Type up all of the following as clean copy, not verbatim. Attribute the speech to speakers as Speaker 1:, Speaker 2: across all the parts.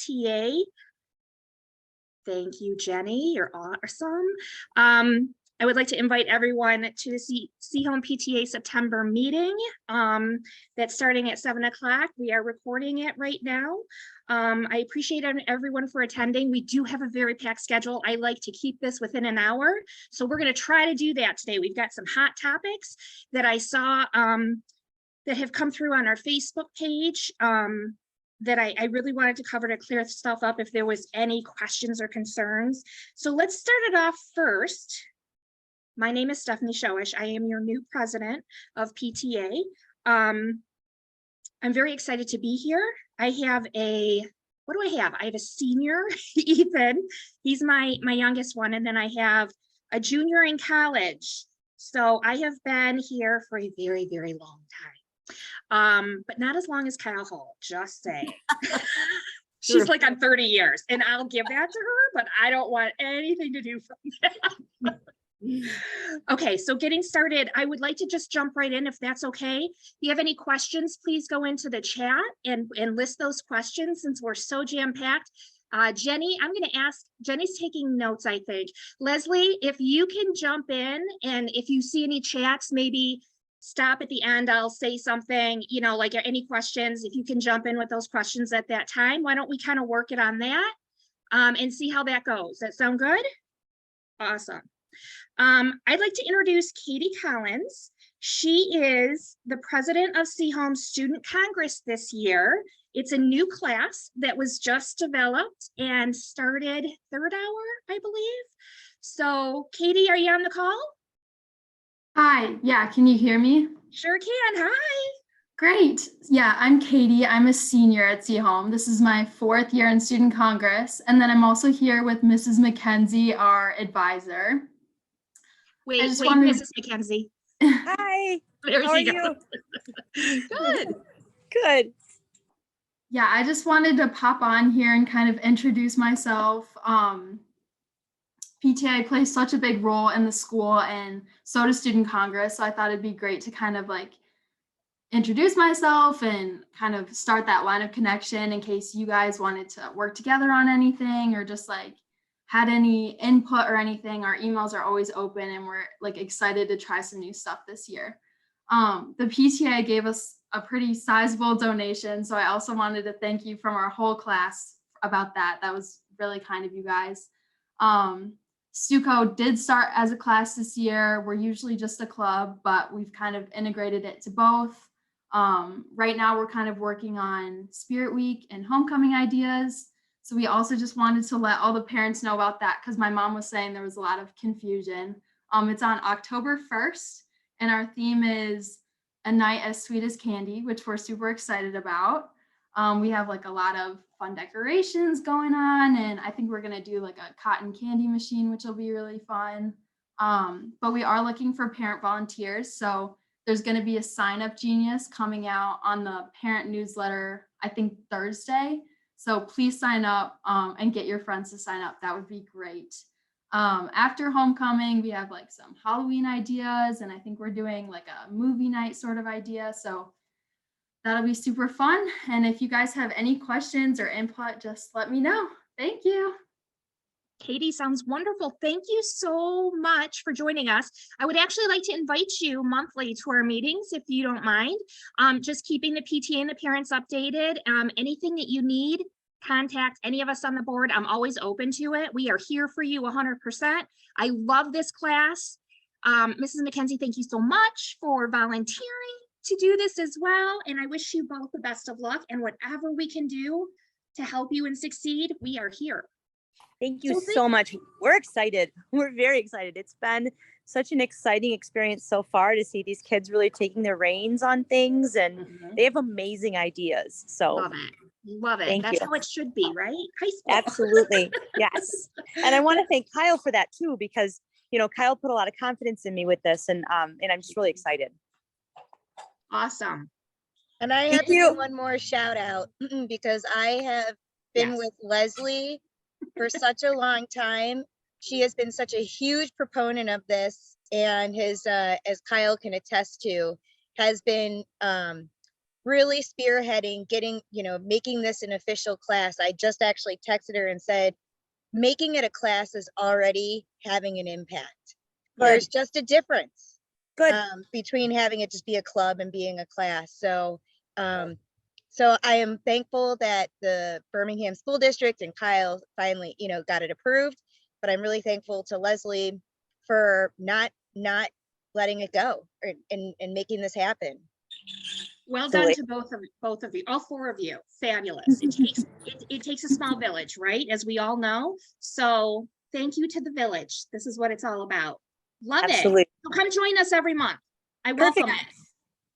Speaker 1: PTA. Thank you, Jenny. You're awesome. I would like to invite everyone to the Seaholm PTA September meeting. That's starting at 7 o'clock. We are recording it right now. I appreciate everyone for attending. We do have a very packed schedule. I like to keep this within an hour. So we're going to try to do that today. We've got some hot topics that I saw that have come through on our Facebook page. That I really wanted to cover to clear stuff up if there was any questions or concerns. So let's start it off first. My name is Stephanie Showish. I am your new president of PTA. I'm very excited to be here. I have what do I have? I have a senior, Ethan. He's my youngest one. And then I have a junior in college. So I have been here for a very, very long time. But not as long as Kyle Hall, just saying. She's like on 30 years, and I'll give that to her, but I don't want anything to do from that. Okay, so getting started, I would like to just jump right in if that's okay. If you have any questions, please go into the chat and list those questions since we're so jam-packed. Jenny, I'm going to ask, Jenny's taking notes, I think. Leslie, if you can jump in, and if you see any chats, maybe stop at the end, I'll say something, you know, like any questions, if you can jump in with those questions at that time, why don't we kind of work it on that and see how that goes? That sound good? Awesome. I'd like to introduce Katie Collins. She is the president of Seaholm Student Congress this year. It's a new class that was just developed and started third hour, I believe. So Katie, are you on the call?
Speaker 2: Hi, yeah, can you hear me?
Speaker 1: Sure can, hi.
Speaker 2: Great, yeah, I'm Katie. I'm a senior at Seaholm. This is my 4th year in Student Congress. And then I'm also here with Mrs. McKenzie, our advisor.
Speaker 1: Wait, Mrs. McKenzie.
Speaker 3: Hi, how are you?
Speaker 1: Good.
Speaker 3: Good.
Speaker 2: Yeah, I just wanted to pop on here and kind of introduce myself. PTA plays such a big role in the school, and so does Student Congress. So I thought it'd be great to kind of like introduce myself and kind of start that line of connection in case you guys wanted to work together on anything or just like had any input or anything. Our emails are always open, and we're like excited to try some new stuff this year. The PTA gave us a pretty sizable donation, so I also wanted to thank you from our whole class about that. That was really kind of you guys. SUCO did start as a class this year. We're usually just a club, but we've kind of integrated it to both. Right now we're kind of working on Spirit Week and homecoming ideas. So we also just wanted to let all the parents know about that because my mom was saying there was a lot of confusion. It's on October 1st, and our theme is A Night as Sweet as Candy, which we're super excited about. We have like a lot of fun decorations going on, and I think we're gonna do like a cotton candy machine, which will be really fun. But we are looking for parent volunteers. So there's gonna be a sign up genius coming out on the parent newsletter, I think Thursday. So please sign up and get your friends to sign up. That would be great. After homecoming, we have like some Halloween ideas, and I think we're doing like a movie night sort of idea. So that'll be super fun. And if you guys have any questions or input, just let me know. Thank you.
Speaker 1: Katie, sounds wonderful. Thank you so much for joining us. I would actually like to invite you monthly to our meetings, if you don't mind. Just keeping the PTA and the parents updated. Anything that you need, contact any of us on the board. I'm always open to it. We are here for you 100%. I love this class. Mrs. McKenzie, thank you so much for volunteering to do this as well. And I wish you both the best of luck, and whatever we can do to help you and succeed, we are here.
Speaker 3: Thank you so much. We're excited. We're very excited. It's been such an exciting experience so far to see these kids really taking their reins on things, and they have amazing ideas. So
Speaker 1: love it. Love it. That's how it should be, right? High school.
Speaker 3: Absolutely. Yes. And I want to thank Kyle for that too, because, you know, Kyle put a lot of confidence in me with this, and I'm just really excited.
Speaker 1: Awesome.
Speaker 4: And I have to do one more shout out because I have been with Leslie for such a long time. She has been such a huge proponent of this, and his, as Kyle can attest to, has been really spearheading getting, making this an official class. I just actually texted her and said, making it a class is already having an impact.
Speaker 3: Good.
Speaker 4: There's just a difference
Speaker 3: Good.
Speaker 4: between having it just be a club and being a class. So so I am thankful that the Birmingham School District and Kyle finally, got it approved. But I'm really thankful to Leslie for not letting it go and making this happen.
Speaker 1: Well done
Speaker 3: Absolutely.
Speaker 1: to both of you, all four of you. Fabulous. It takes a small village, right? As we all know. So thank you to the village. This is what it's all about. Love
Speaker 3: Absolutely.
Speaker 1: it. So come join us every month. I
Speaker 3: Perfect.
Speaker 1: welcome it.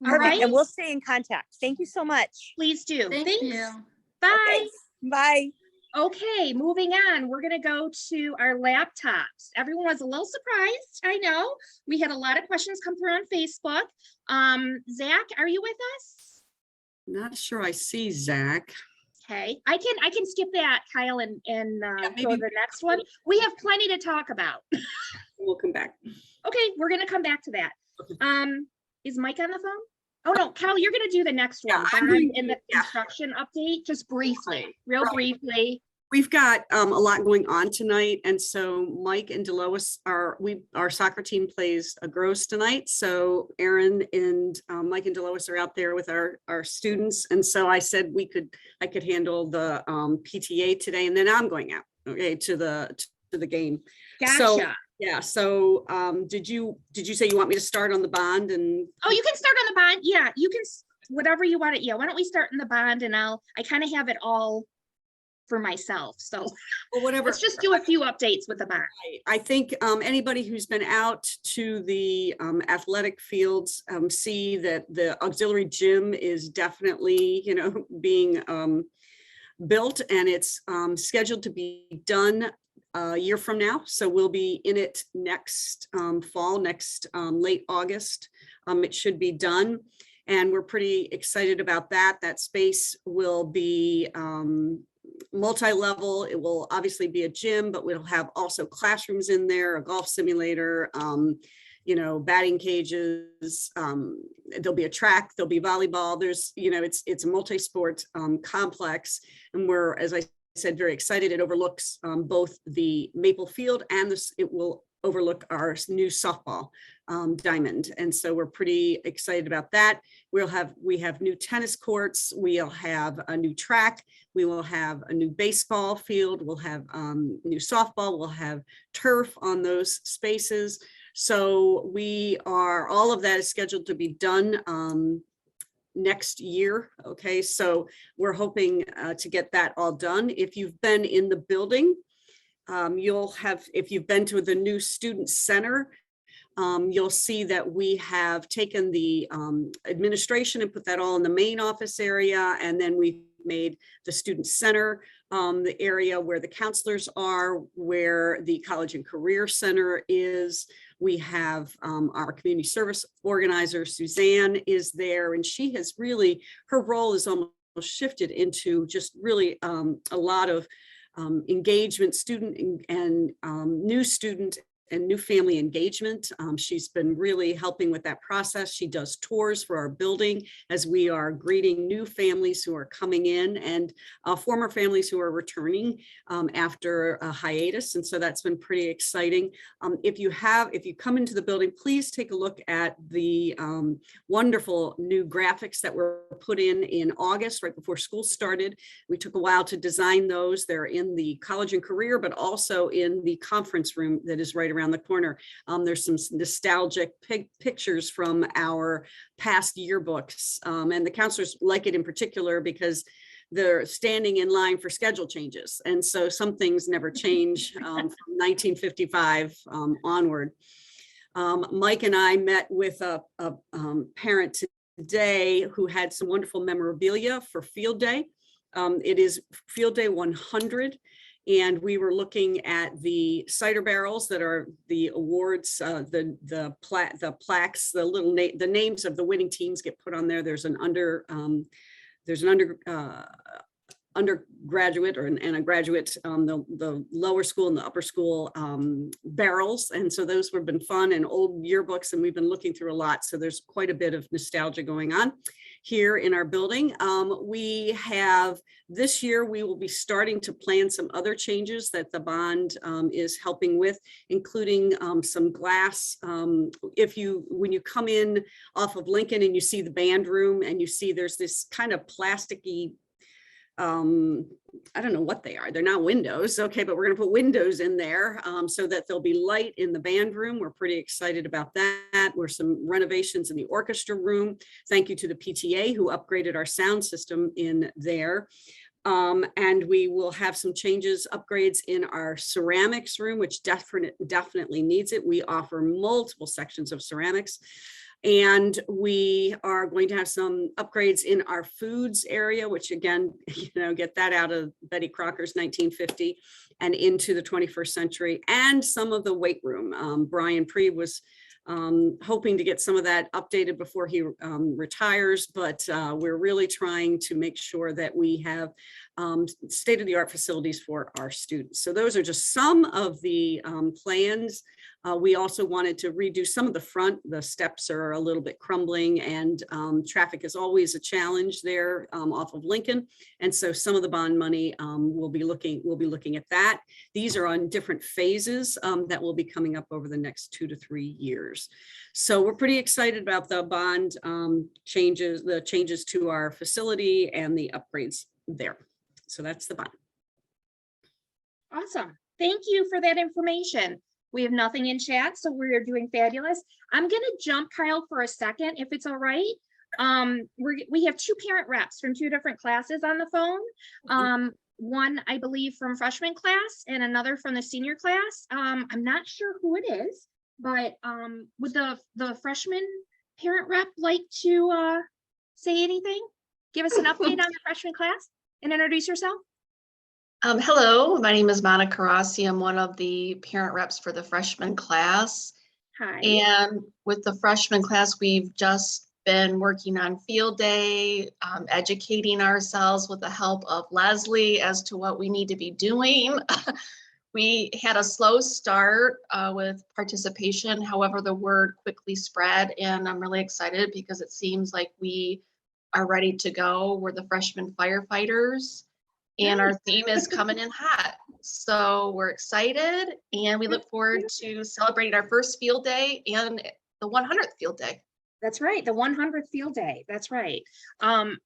Speaker 1: All
Speaker 3: Perfect.
Speaker 1: right.
Speaker 3: And we'll stay in contact. Thank you so much.
Speaker 1: Please do.
Speaker 2: Thank
Speaker 1: Thanks.
Speaker 2: you.
Speaker 1: Bye.
Speaker 3: Okay. Bye.
Speaker 1: Okay, moving on. We're gonna go to our laptops. Everyone was a little surprised. I know. We had a lot of questions come through on Facebook. Zach, are you with us?
Speaker 5: Not sure I see Zach.
Speaker 1: Okay, I can skip that, Kyle, and go
Speaker 5: maybe-
Speaker 1: to the next one. We have plenty to talk about.
Speaker 5: We'll come back.
Speaker 1: Okay, we're gonna come back to that.
Speaker 5: Okay.
Speaker 1: Is Mike on the phone? Oh no, Kyle, you're gonna do the next one.
Speaker 5: Yeah, I'm
Speaker 1: Bond
Speaker 5: doing-
Speaker 1: in the
Speaker 5: yeah.
Speaker 1: construction update, just briefly, real
Speaker 5: Right.
Speaker 1: briefly.
Speaker 5: We've got a lot going on tonight, and so Mike and Delois our soccer team plays a gross tonight. So Aaron and Mike and Delois are out there with our students, and so I said I could handle the PTA today, and then I'm going out to the game. So
Speaker 1: Gotcha.
Speaker 5: yeah. So did you say you want me to start on the bond and?
Speaker 1: Oh, you can start on the bond. Yeah, you can, whatever you want it. Yeah, why don't we start in the bond, and I kind of have it all for myself. So
Speaker 5: Or whatever.
Speaker 1: let's just do a few updates with the bond.
Speaker 5: I think anybody who's been out to the athletic fields see that the auxiliary gym is definitely, being built, and it's scheduled to be done a year from now. So we'll be in it next fall, next late August. It should be done. And we're pretty excited about that. That space will be multi-level. It will obviously be a gym, but we'll have also classrooms in there, a golf simulator, batting cages. There'll be a track, there'll be volleyball. There's, it's a multi-sport complex. And we're, as I said, very excited. It overlooks both the Maple Field and it will overlook our new softball diamond. And so we're pretty excited about that. We have new tennis courts. We'll have a new track. We will have a new baseball field. We'll have new softball. We'll have turf on those spaces. So all of that is scheduled to be done next year. Okay, so we're hoping to get that all done. If you've been in the building, if you've been to the new student center, you'll see that we have taken the administration and put that all in the main office area. And then we've made the student center the area where the counselors are, where the college and career center is. We have our community service organizer, Suzanne, is there, and she has really, her role is almost shifted into just really a lot of engagement, student and new student and new family engagement. She's been really helping with that process. She does tours for our building as we are greeting new families who are coming in and former families who are returning after a hiatus. And so that's been pretty exciting. If you come into the building, please take a look at the wonderful new graphics that were put in August, right before school started. We took a while to design those. They're in the college and career, but also in the conference room that is right around the corner. There's some nostalgic pictures from our past yearbooks, and the counselors like it in particular because they're standing in line for schedule changes. And so some things never change from 1955 onward. Mike and I met with a parent today who had some wonderful memorabilia for Field Day. It is Field Day 100. And we were looking at the cider barrels that are the awards, the plaques, the names of the winning teams get put on there. There's an undergraduate and a graduate, the lower school and the upper school barrels. And so those have been fun, and old yearbooks, and we've been looking through a lot. So there's quite a bit of nostalgia going on here in our building. We have, this year, we will be starting to plan some other changes that the bond is helping with, including some glass. When you come in off of Lincoln and you see the band room and you see there's this kind of plasticky, I don't know what they are. They're not windows. Okay, but we're going to put windows in there so that there'll be light in the band room. We're pretty excited about that. There's some renovations in the orchestra room. Thank you to the PTA who upgraded our sound system in there. And we will have some changes, upgrades in our ceramics room, which definitely needs it. We offer multiple sections of ceramics. And we are going to have some upgrades in our foods area, which again, get that out of Betty Crocker's 1950 and into the 21st century, and some of the weight room. Brian Pree was hoping to get some of that updated before he retires, but we're really trying to make sure that we have state-of-the-art facilities for our students. So those are just some of the plans. We also wanted to redo some of the front. The steps are a little bit crumbling, and traffic is always a challenge there off of Lincoln. And so some of the bond money we'll be looking at that. These are on different phases that will be coming up over the next 2 to 3 years. So we're pretty excited about the bond changes, the changes to our facility and the upgrades there. So that's the bond.
Speaker 1: Awesome. Thank you for that information. We have nothing in chat, so we're doing fabulous. I'm going to jump, Kyle, for a second, if it's all right. We have 2 parent reps from 2 different classes on the phone. One, I believe, from freshman class and another from the senior class. I'm not sure who it is, but would the freshman parent rep like to say anything? Give us an update on the freshman class and introduce yourself.
Speaker 6: Hello, my name is Monica Rossi. I'm one of the parent reps for the freshman class.
Speaker 1: Hi.
Speaker 6: And with the freshman class, we've just been working on field day, educating ourselves with the help of Leslie as to what we need to be doing. We had a slow start with participation. However, the word quickly spread, and I'm really excited because it seems like we are ready to go. We're the freshman firefighters. And our theme is coming in hot. So we're excited, and we look forward to celebrating our first field day and the 100th field day.
Speaker 1: That's right, the 100th field day. That's right. Congratulate.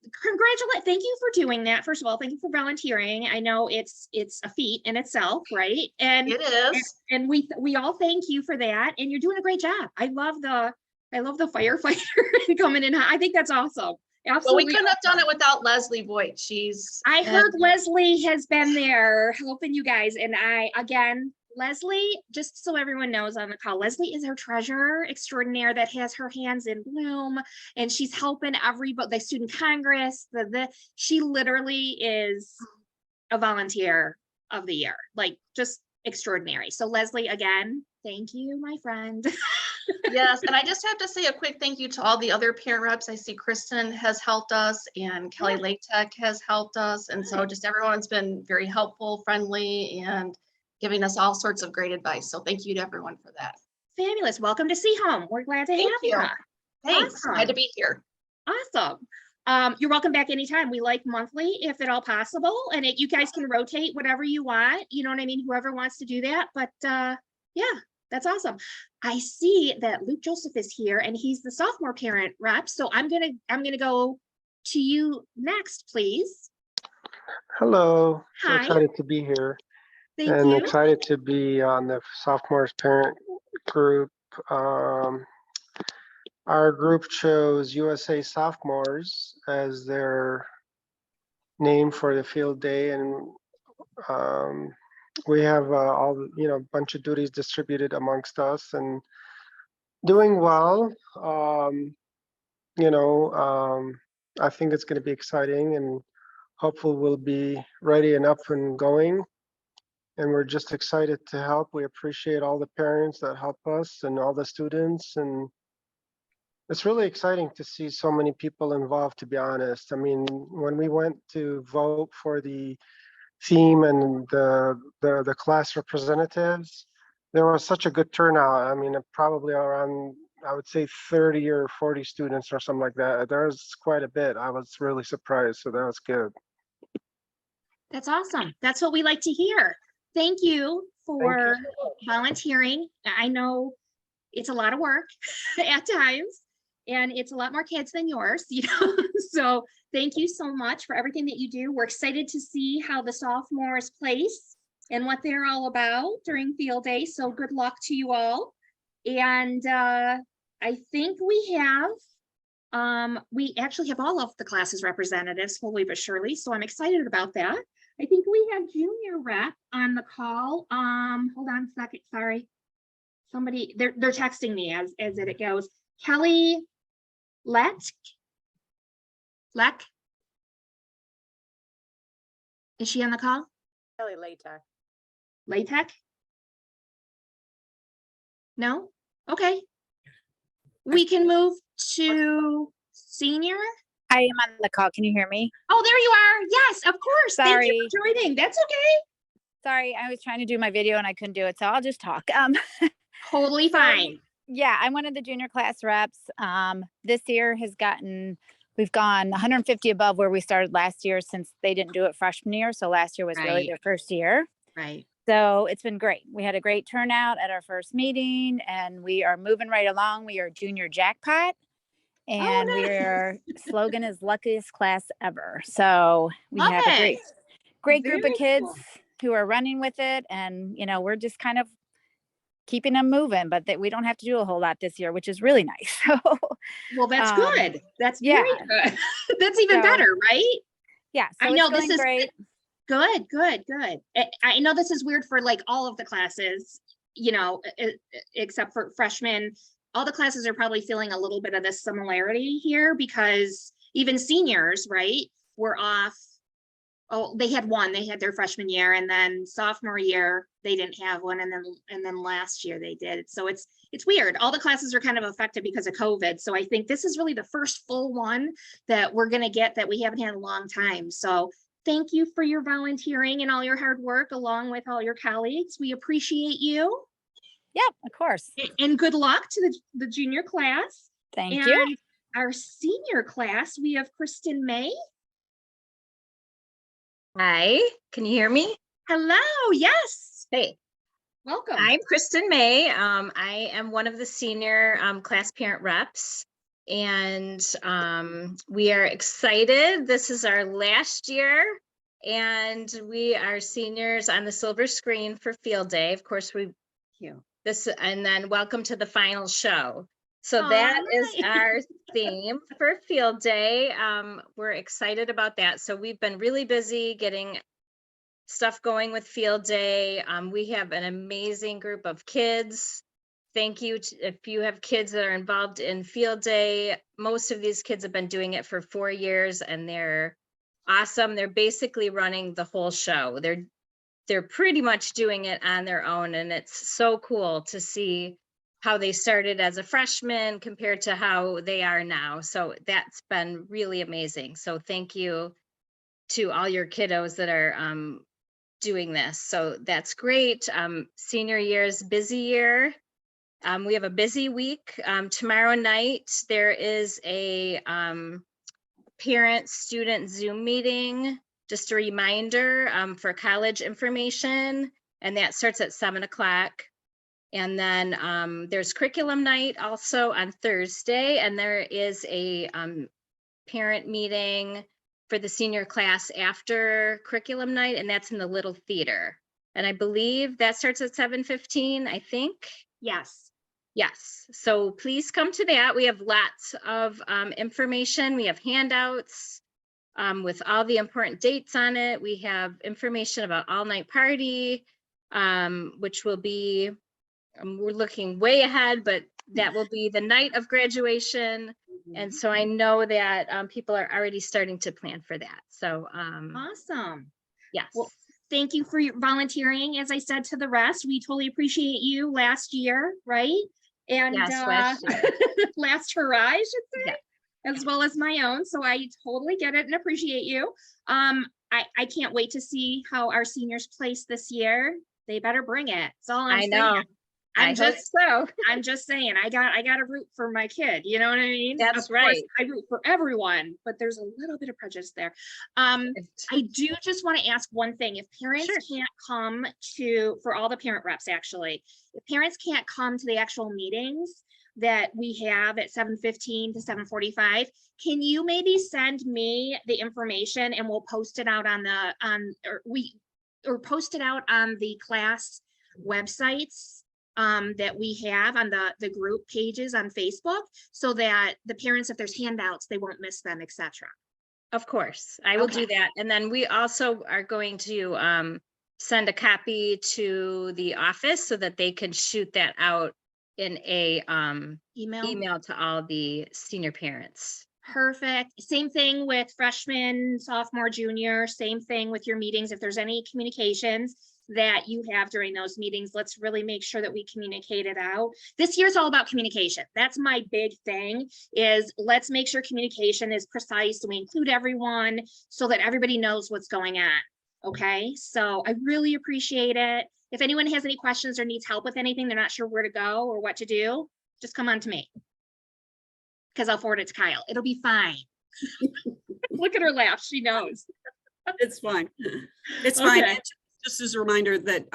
Speaker 1: Thank you for doing that. First of all, thank you for volunteering. I know it's a feat in itself, right? And
Speaker 6: it is.
Speaker 1: And we all thank you for that. And you're doing a great job. I love the firefighter coming in hot. I think that's awesome. Absolutely.
Speaker 6: Well, we couldn't have done it without Leslie Voigt.
Speaker 1: I heard Leslie has been there helping you guys. And Leslie, just so everyone knows on the call, Leslie is our treasurer extraordinaire that has her hands in bloom, and she's helping everybody, the student congress, she literally is a volunteer of the year, like just extraordinary. So Leslie, again, thank you, my friend.
Speaker 6: Yes, and I just have to say a quick thank you to all the other parent reps. I see Kristen has helped us, and Kelly Latek has helped us, and so just everyone's been very helpful, friendly, and giving us all sorts of great advice. So thank you to everyone for that.
Speaker 1: Fabulous. Welcome to Seaholm. We're glad to have you.
Speaker 6: Thanks.
Speaker 1: Awesome.
Speaker 6: Glad to be here.
Speaker 1: Awesome. You're welcome back anytime. We like monthly if at all possible, and you guys can rotate whatever you want. You know what I mean? Whoever wants to do that. But yeah, that's awesome. I see that Luke Joseph is here, and he's the sophomore parent rep. So I'm gonna go to you next, please.
Speaker 7: Hello.
Speaker 1: Hi.
Speaker 7: So excited to be here.
Speaker 1: Thank
Speaker 7: and
Speaker 1: you.
Speaker 7: excited to be on the sophomores parent group. Our group chose USA Sophomores as their name for the field day, and we have a bunch of duties distributed amongst us and doing well. I think it's going to be exciting, and hopefully we'll be ready and up and going. And we're just excited to help. We appreciate all the parents that help us and all the students, and It's really exciting to see so many people involved, to be honest. I mean, when we went to vote for the theme and the class representatives, there was such a good turnout. I mean, probably around, I would say 30 or 40 students or something like that. There was quite a bit. I was really surprised, so that was good.
Speaker 1: That's awesome. That's what we like to hear. Thank you for volunteering. I know it's a lot of work at times, and it's a lot more kids than yours, you know. So thank you so much for everything that you do. We're excited to see how the sophomores place and what they're all about during field day. So good luck to you all. And I think we actually have all of the classes representatives, slowly but surely. So I'm excited about that. I think we have junior rep on the call. Hold on a second, sorry. Somebody, they're texting me as it goes. Kelly Leck? Is she on the call?
Speaker 3: Kelly later.
Speaker 1: LaTeX? No? Okay. We can move to senior.
Speaker 8: I am on the call. Can you hear me?
Speaker 1: Oh, there you are. Yes, of course. Thank you for joining. That's okay.
Speaker 8: Sorry, I was trying to do my video and I couldn't do it, so I'll just talk.
Speaker 1: Totally fine.
Speaker 8: Yeah, I'm one of the junior class reps. This year we've gone 150 above where we started last year since they didn't do it freshman year. So last year was really
Speaker 1: Right.
Speaker 8: their first year.
Speaker 1: Right.
Speaker 8: So it's been great. We had a great turnout at our first meeting and we are moving right along. We are junior jackpot. And
Speaker 1: nice.
Speaker 8: our slogan is luckiest class ever. So we
Speaker 1: Love
Speaker 8: have a
Speaker 1: it.
Speaker 8: great group
Speaker 1: Very
Speaker 8: of kids
Speaker 1: cool.
Speaker 8: who are running with it. And, we're just kind of keeping them moving, but that we don't have to do a whole lot this year, which is really nice. So,
Speaker 1: Well, that's good. That's
Speaker 8: yeah.
Speaker 1: very good. That's even
Speaker 8: So,
Speaker 1: better, right?
Speaker 8: yeah. So
Speaker 1: I know
Speaker 8: it's
Speaker 1: this
Speaker 8: going
Speaker 1: is
Speaker 8: great.
Speaker 1: Good. I know this is weird for like all of the classes, except for freshmen. All the classes are probably feeling a little bit of this similarity here because even seniors, right, were off. Oh, they had their freshman year, and then sophomore year they didn't have one, and then last year they did. So it's weird. All the classes are kind of affected because of COVID. So I think this is really the first full one that we're gonna get that we haven't had in a long time. So thank you for your volunteering and all your hard work along with all your colleagues. We appreciate you.
Speaker 8: Yep, of course.
Speaker 1: And good luck to the junior class.
Speaker 8: Thank
Speaker 1: and
Speaker 8: you.
Speaker 1: Our senior class, we have Kristen May.
Speaker 9: Hi, can you hear me?
Speaker 1: Hello, yes.
Speaker 9: Hey,
Speaker 1: Welcome.
Speaker 9: I'm Kristen May. I am one of the senior class parent reps, and we are excited. This is our last year, and we are seniors on the silver screen for field day. Of course, and then welcome to the final show. So that is our theme for field day. We're excited about that. So we've been really busy getting stuff going with field day. We have an amazing group of kids. Thank you if you have kids that are involved in field day. Most of these kids have been doing it for 4 years and they're awesome. They're basically running the whole show. They're pretty much doing it on their own, and it's so cool to see how they started as a freshman compared to how they are now. So that's been really amazing. So thank you to all your kiddos that are doing this. So that's great. Senior year is busy year. We have a busy week. Tomorrow night, there is a parent-student Zoom meeting. Just a reminder for college information, and that starts at 7 o'clock. And then there's curriculum night also on Thursday, and there is a parent meeting for the senior class after curriculum night, and that's in the little theater. And I believe that starts at 7:15, I think.
Speaker 1: Yes.
Speaker 9: Yes, so please come to that. We have lots of information. We have handouts with all the important dates on it. We have information about all night party, which will be, we're looking way ahead, but that will be the night of graduation. And so I know that people are already starting to plan for that. So
Speaker 1: Awesome.
Speaker 9: yes.
Speaker 1: Well, thank you for your volunteering. As I said to the rest, we totally appreciate you last year, right? and
Speaker 9: Yes, last year.
Speaker 1: last hurrah, I should say,
Speaker 9: Yeah.
Speaker 1: as well as my own. So I totally get it and appreciate you. I can't wait to see how our seniors place this year. They better bring it. That's all I'm
Speaker 9: I
Speaker 1: saying.
Speaker 9: know. I
Speaker 1: I'm
Speaker 9: hope
Speaker 1: just
Speaker 9: so.
Speaker 1: I'm just saying, I got to root for my kid. You know what I mean?
Speaker 9: That's
Speaker 1: Of course,
Speaker 9: right.
Speaker 1: I root for everyone, but there's a little bit of prejudice there. I do just want to ask one thing. If parents
Speaker 9: Sure.
Speaker 1: can't come for all the parent reps, actually, if parents can't come to the actual meetings that we have at 7:15 to 7:45, can you maybe send me the information and we'll post it out or post it out on the class websites that we have on the group pages on Facebook, so that the parents, if there's handouts, they won't miss them, etc.
Speaker 9: Of course, I will do
Speaker 1: Okay.
Speaker 9: that. And then we also are going to send a copy to the office so that they can shoot that out in a email to all the senior parents.
Speaker 1: Perfect. Same thing with freshman, sophomore, junior, same thing with your meetings. If there's any communications that you have during those meetings, let's really make sure that we communicate it out. This year's all about communication. That's my big thing, is let's make sure communication is precise and we include everyone so that everybody knows what's going on. Okay, so I really appreciate it. If anyone has any questions or needs help with anything, they're not sure where to go or what to do, just come on to me, because I'll forward it to Kyle. It'll be fine. Look at her laugh. She knows.
Speaker 5: It's fine. It's fine.
Speaker 1: Okay.
Speaker 5: And just as a reminder that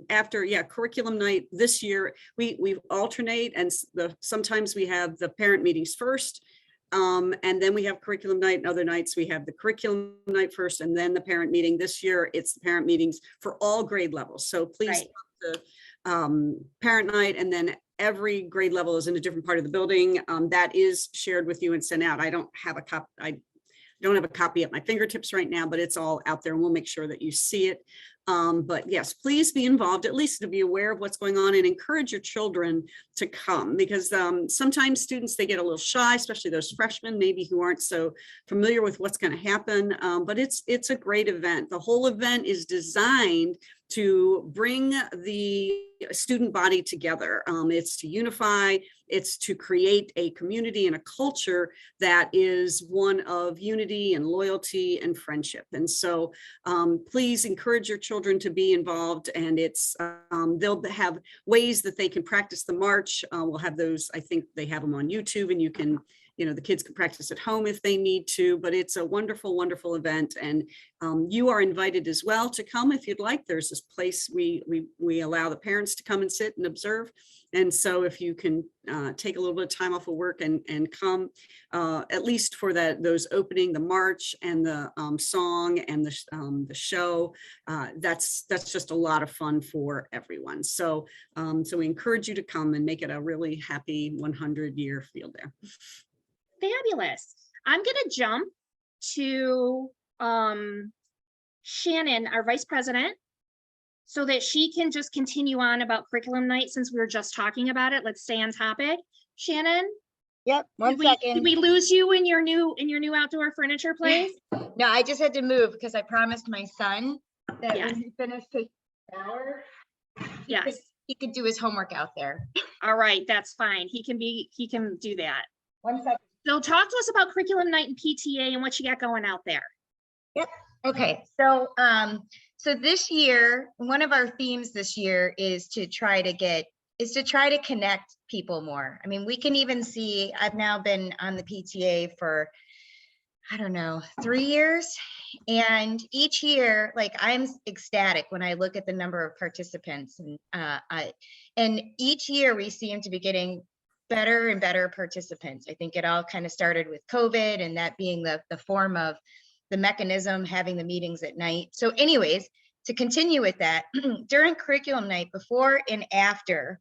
Speaker 5: after curriculum night this year, we alternate, and sometimes we have the parent meetings first, and then we have curriculum night, and other nights we have the curriculum night first and then the parent meeting. This year it's the parent meetings for all grade levels, so please
Speaker 1: Right.
Speaker 5: come to parent night, and then every grade level is in a different part of the building. That is shared with you and sent out. I don't have a copy at my fingertips right now, but it's all out there and we'll make sure that you see it. But yes, please be involved, at least to be aware of what's going on, and encourage your children to come, because sometimes students, they get a little shy, especially those freshmen maybe who aren't so familiar with what's going to happen. But it's a great event. The whole event is designed to bring the student body together. It's to unify, it's to create a community and a culture that is one of unity and loyalty and friendship. And so please encourage your children to be involved, and it's they'll have ways that they can practice the march. We'll have those, I think they have them on YouTube, and you can, the kids can practice at home if they need to, but it's a wonderful, wonderful event. And you are invited as well to come if you'd like. There's this place we allow the parents to come and sit and observe. And so if you can take a little bit of time off of work and come, at least for those opening, the march and the song and the show, that's just a lot of fun for everyone. So we encourage you to come and make it a really happy 100-year field day.
Speaker 1: Fabulous. I'm going to jump to Shannon, our vice president, so that she can just continue on about curriculum night, since we were just talking about it. Let's stay on topic. Shannon?
Speaker 4: Yep, one second.
Speaker 1: Did we lose you in your new outdoor furniture place?
Speaker 4: No, I just had to move because I promised my son that
Speaker 1: Yes.
Speaker 4: when he finished his shower,
Speaker 1: Yes.
Speaker 4: he could do his homework out there.
Speaker 1: All right, that's fine. He can do that.
Speaker 4: 1 second.
Speaker 1: So talk to us about curriculum night and PTA and what you got going out there.
Speaker 4: Okay, so this year, one of our themes this year is to try to connect people more. I mean, we can even see, I've now been on the PTA for, I don't know, 3 years. And each year, like, I'm ecstatic when I look at the number of participants, and each year we seem to be getting better and better participants. I think it all kind of started with COVID, and that being the form of the mechanism, having the meetings at night. So anyways, to continue with that, during curriculum night, before and after,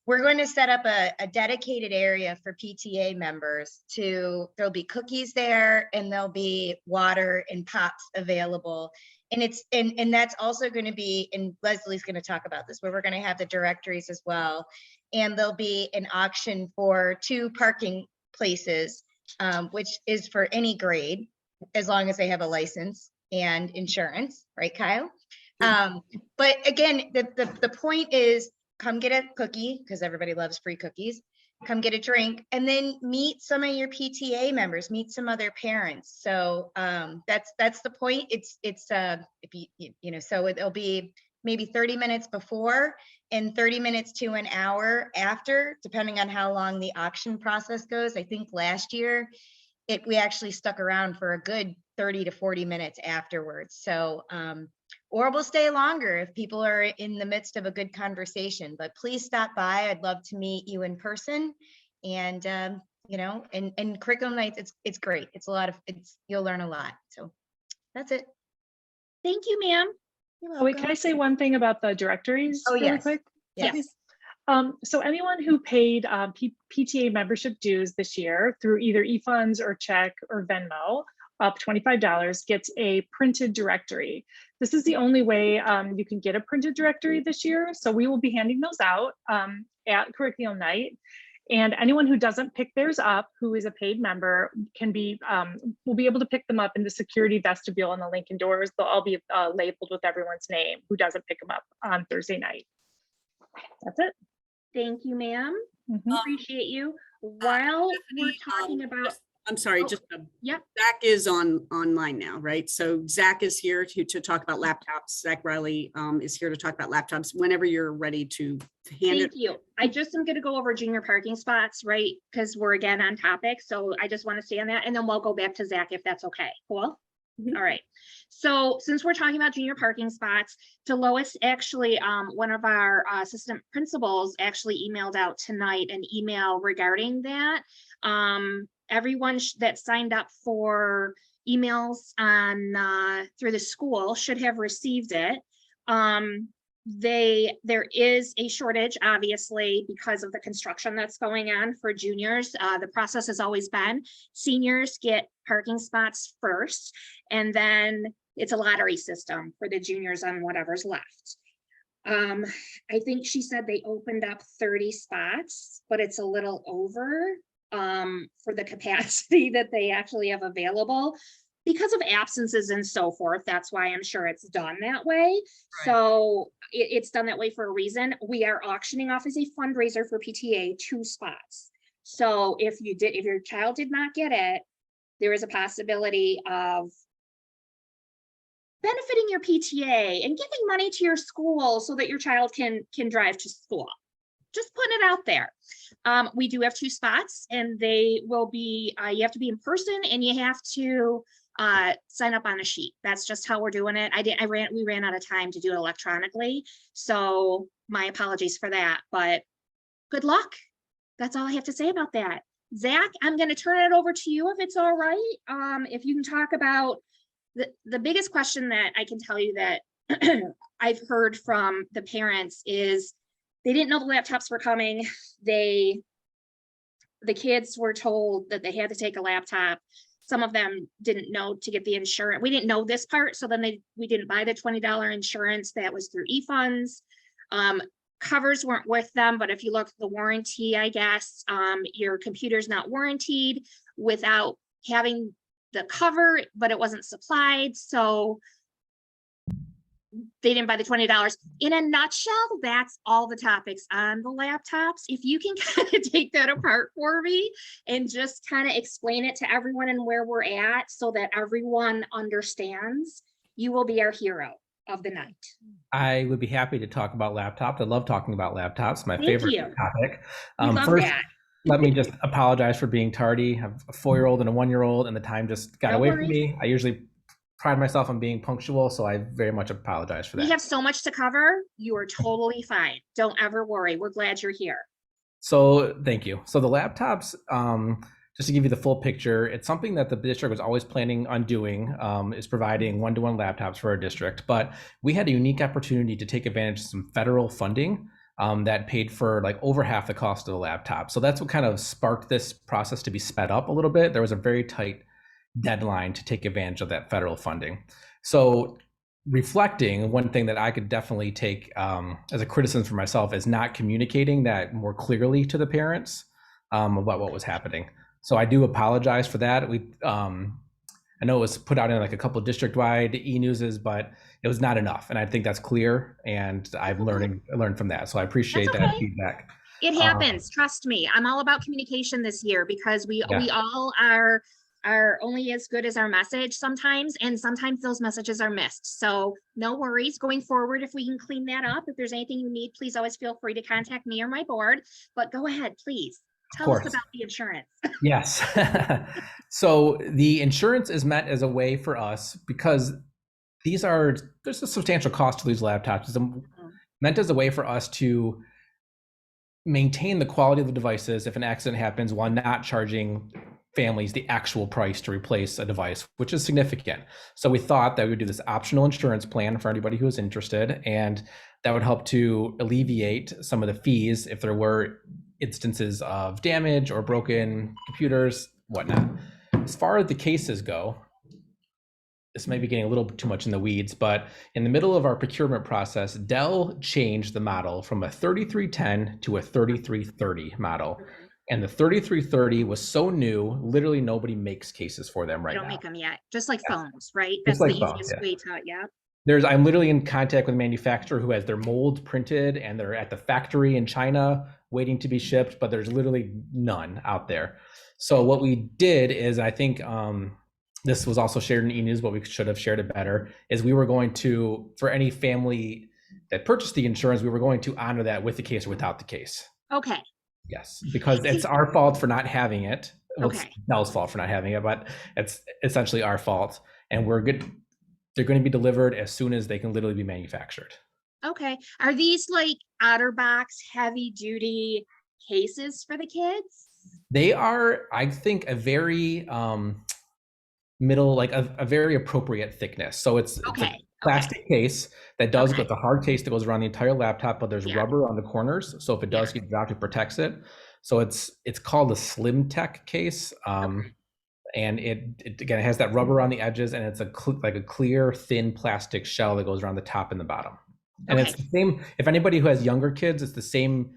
Speaker 4: we're going to set up a dedicated area for PTA members there'll be cookies there, and there'll be water and pops available. And that's also going to be, and Leslie's going to talk about this, where we're going to have the directories as well. And there'll be an auction for 2 parking places, which is for any grade, as long as they have a license and insurance, right, Kyle? But again, the point is, come get a cookie, because everybody loves free cookies. Come get a drink, and then meet some of your PTA members, meet some other parents. So that's the point. It's if you know, so it'll be maybe 30 minutes before and 30 minutes to an hour after, depending on how long the auction process goes. I think last year we actually stuck around for a good 30 to 40 minutes afterwards. So or we'll stay longer if people are in the midst of a good conversation, but please stop by. I'd love to meet you in person. And you know, and curriculum nights, it's great. It's a lot of, you'll learn a lot. So that's it.
Speaker 1: Thank you, ma'am.
Speaker 4: You're
Speaker 10: Oh, wait, can
Speaker 4: welcome.
Speaker 10: I say one thing about the directories
Speaker 4: Oh,
Speaker 10: really
Speaker 4: yes.
Speaker 10: quick?
Speaker 4: Yes.
Speaker 10: So anyone who paid PTA membership dues this year through either eFunds or check or Venmo, up $25, gets a printed directory. This is the only way you can get a printed directory this year. So we will be handing those out at curriculum night. And anyone who doesn't pick theirs up, who is a paid member, can be will be able to pick them up in the security vestibule on the Lincoln doors. They'll all be labeled with everyone's name who doesn't pick them up on Thursday night. That's it.
Speaker 1: Thank you, ma'am.
Speaker 10: Mhm.
Speaker 1: Appreciate you. While we're
Speaker 5: Stephanie,
Speaker 1: talking about,
Speaker 5: I'm sorry,
Speaker 1: Oh,
Speaker 5: just,
Speaker 1: yep.
Speaker 5: Zach is online now, right? So Zach is here to talk about laptops. Zach Riley is here to talk about laptops whenever you're ready to hand it.
Speaker 1: Thank you. I just am going to go over junior parking spots, right? Because we're again on topic. So I just want to stay on that, and then we'll go back to Zach if that's okay. Cool.
Speaker 10: Mhm.
Speaker 1: All right. So since we're talking about junior parking spots, Delois actually, one of our assistant principals actually emailed out tonight an email regarding that. Everyone that signed up for emails on through the school should have received it. There is a shortage, obviously, because of the construction that's going on for juniors. The process has always been seniors get parking spots first, and then it's a lottery system for the juniors on whatever's left. I think she said they opened up 30 spots, but it's a little over for the capacity that they actually have available because of absences and so forth. That's why I'm sure it's done that way.
Speaker 5: Right.
Speaker 1: So it's done that way for a reason. We are auctioning off as a fundraiser for PTA 2 spots. So if your child did not get it, there is a possibility of benefiting your PTA and giving money to your school so that your child can drive to school. Just putting it out there. We do have 2 spots, and they will be, you have to be in person and you have to sign up on a sheet. That's just how we're doing it. We ran out of time to do it electronically. So my apologies for that, but good luck. That's all I have to say about that. Zach, I'm going to turn it over to you if it's all right. If you can talk about the biggest question that I can tell you that I've heard from the parents is they didn't know the laptops were coming. The kids were told that they had to take a laptop. Some of them didn't know to get the insurance. We didn't know this part, so then we didn't buy the $20 insurance that was through eFunds. Covers weren't with them, but if you look at the warranty, I guess, your computer's not warranted without having the cover, but it wasn't supplied. So they didn't buy the $20. In a nutshell, that's all the topics on the laptops. If you can kind of take that apart for me and just kind of explain it to everyone and where we're at so that everyone understands, you will be our hero of the night.
Speaker 11: I would be happy to talk about laptops. I love talking about laptops, my
Speaker 1: Thank
Speaker 11: favorite
Speaker 1: you.
Speaker 11: topic.
Speaker 1: We love
Speaker 11: First,
Speaker 1: that.
Speaker 11: let me just apologize for being tardy. I have a 4-year-old and a 1-year-old, and the time just got
Speaker 1: No
Speaker 11: away
Speaker 1: worries.
Speaker 11: from me. I usually pride myself on being punctual, so I very much apologize for that.
Speaker 1: We have so much to cover. You are totally fine. Don't ever worry. We're glad you're here.
Speaker 11: So thank you. So the laptops, just to give you the full picture, it's something that the district was always planning on doing, is providing one-to-one laptops for our district. But we had a unique opportunity to take advantage of some federal funding that paid for like over half the cost of the laptop. So that's what kind of sparked this process to be sped up a little bit. There was a very tight deadline to take advantage of that federal funding. So reflecting, one thing that I could definitely take as a criticism for myself is not communicating that more clearly to the parents about what was happening. So I do apologize for that. I know it was put out in like a couple district-wide e-newses, but it was not enough. And I think that's clear, and I've learned from that. So I appreciate that feedback.
Speaker 1: It happens. Trust me. I'm all about communication this year because we all are only as good as our message sometimes, and sometimes those messages are missed. So no worries going forward. If we can clean that up, if there's anything you need, please always feel free to contact me or my board. But go ahead, please. Tell us about the insurance.
Speaker 11: Yes. So the insurance is meant as a way for us, because there's a substantial cost to these laptops. It's meant as a way for us to maintain the quality of the devices if an accident happens, while not charging families the actual price to replace a device, which is significant. So we thought that we would do this optional insurance plan for anybody who is interested, and that would help to alleviate some of the fees if there were instances of damage or broken computers, whatnot. As far as the cases go, this may be getting a little bit too much in the weeds, but in the middle of our procurement process, Dell changed the model from a 3310 to a 3330 model. And the 3330 was so new, literally nobody makes cases for them right now.
Speaker 1: They don't make them yet, just like phones, right?
Speaker 11: Just
Speaker 1: That's
Speaker 11: like
Speaker 1: the
Speaker 11: phones,
Speaker 1: easiest way to,
Speaker 11: I'm literally in contact with a manufacturer who has their mold printed, and they're at the factory in China waiting to be shipped, but there's literally none out there. So what we did is, I think this was also shared in e-news, but we should have shared it better, is we were going to, for any family that purchased the insurance, we were going to honor that with the case or without the case.
Speaker 1: Okay.
Speaker 11: Yes, because it's our fault for not having it. Well,
Speaker 1: Okay.
Speaker 11: It's Dell's fault for not having it, but it's essentially our fault. And we're good. They're going to be delivered as soon as they can literally be manufactured.
Speaker 1: Okay. Are these like OtterBox heavy duty cases for the kids?
Speaker 11: They are, I think, a very middle, like a very appropriate thickness. So it's a plastic case that does get the hard case that goes around the entire laptop, but there's rubber on the corners. So if it does get dropped, it protects it. So it's called a Slim Tech case. And it again, it has that rubber on the edges, and it's like a clear, thin plastic shell that goes around the top and the bottom. And it's the same, if anybody who has younger kids, it's the same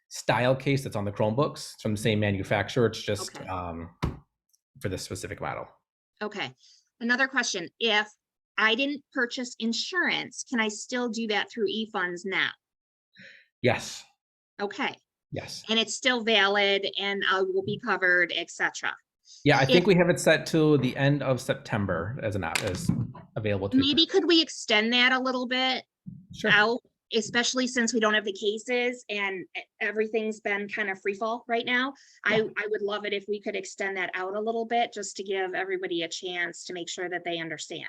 Speaker 11: style case that's on the Chromebooks. It's from the same manufacturer. It's just for this specific model.
Speaker 1: Okay. Another question. If I didn't purchase insurance, can I still do that through eFunds now?
Speaker 11: Yes.
Speaker 1: Okay.
Speaker 11: Yes.
Speaker 1: And it's still valid, and I will be covered, etc.
Speaker 11: Yeah, I think we have it set to the end of September as available to.
Speaker 1: Maybe could we extend that a little bit out, especially since we don't have the cases and everything's been kind of free fall right now. I would love it if we could extend that out a little bit, just to give everybody a chance to make sure that they understand.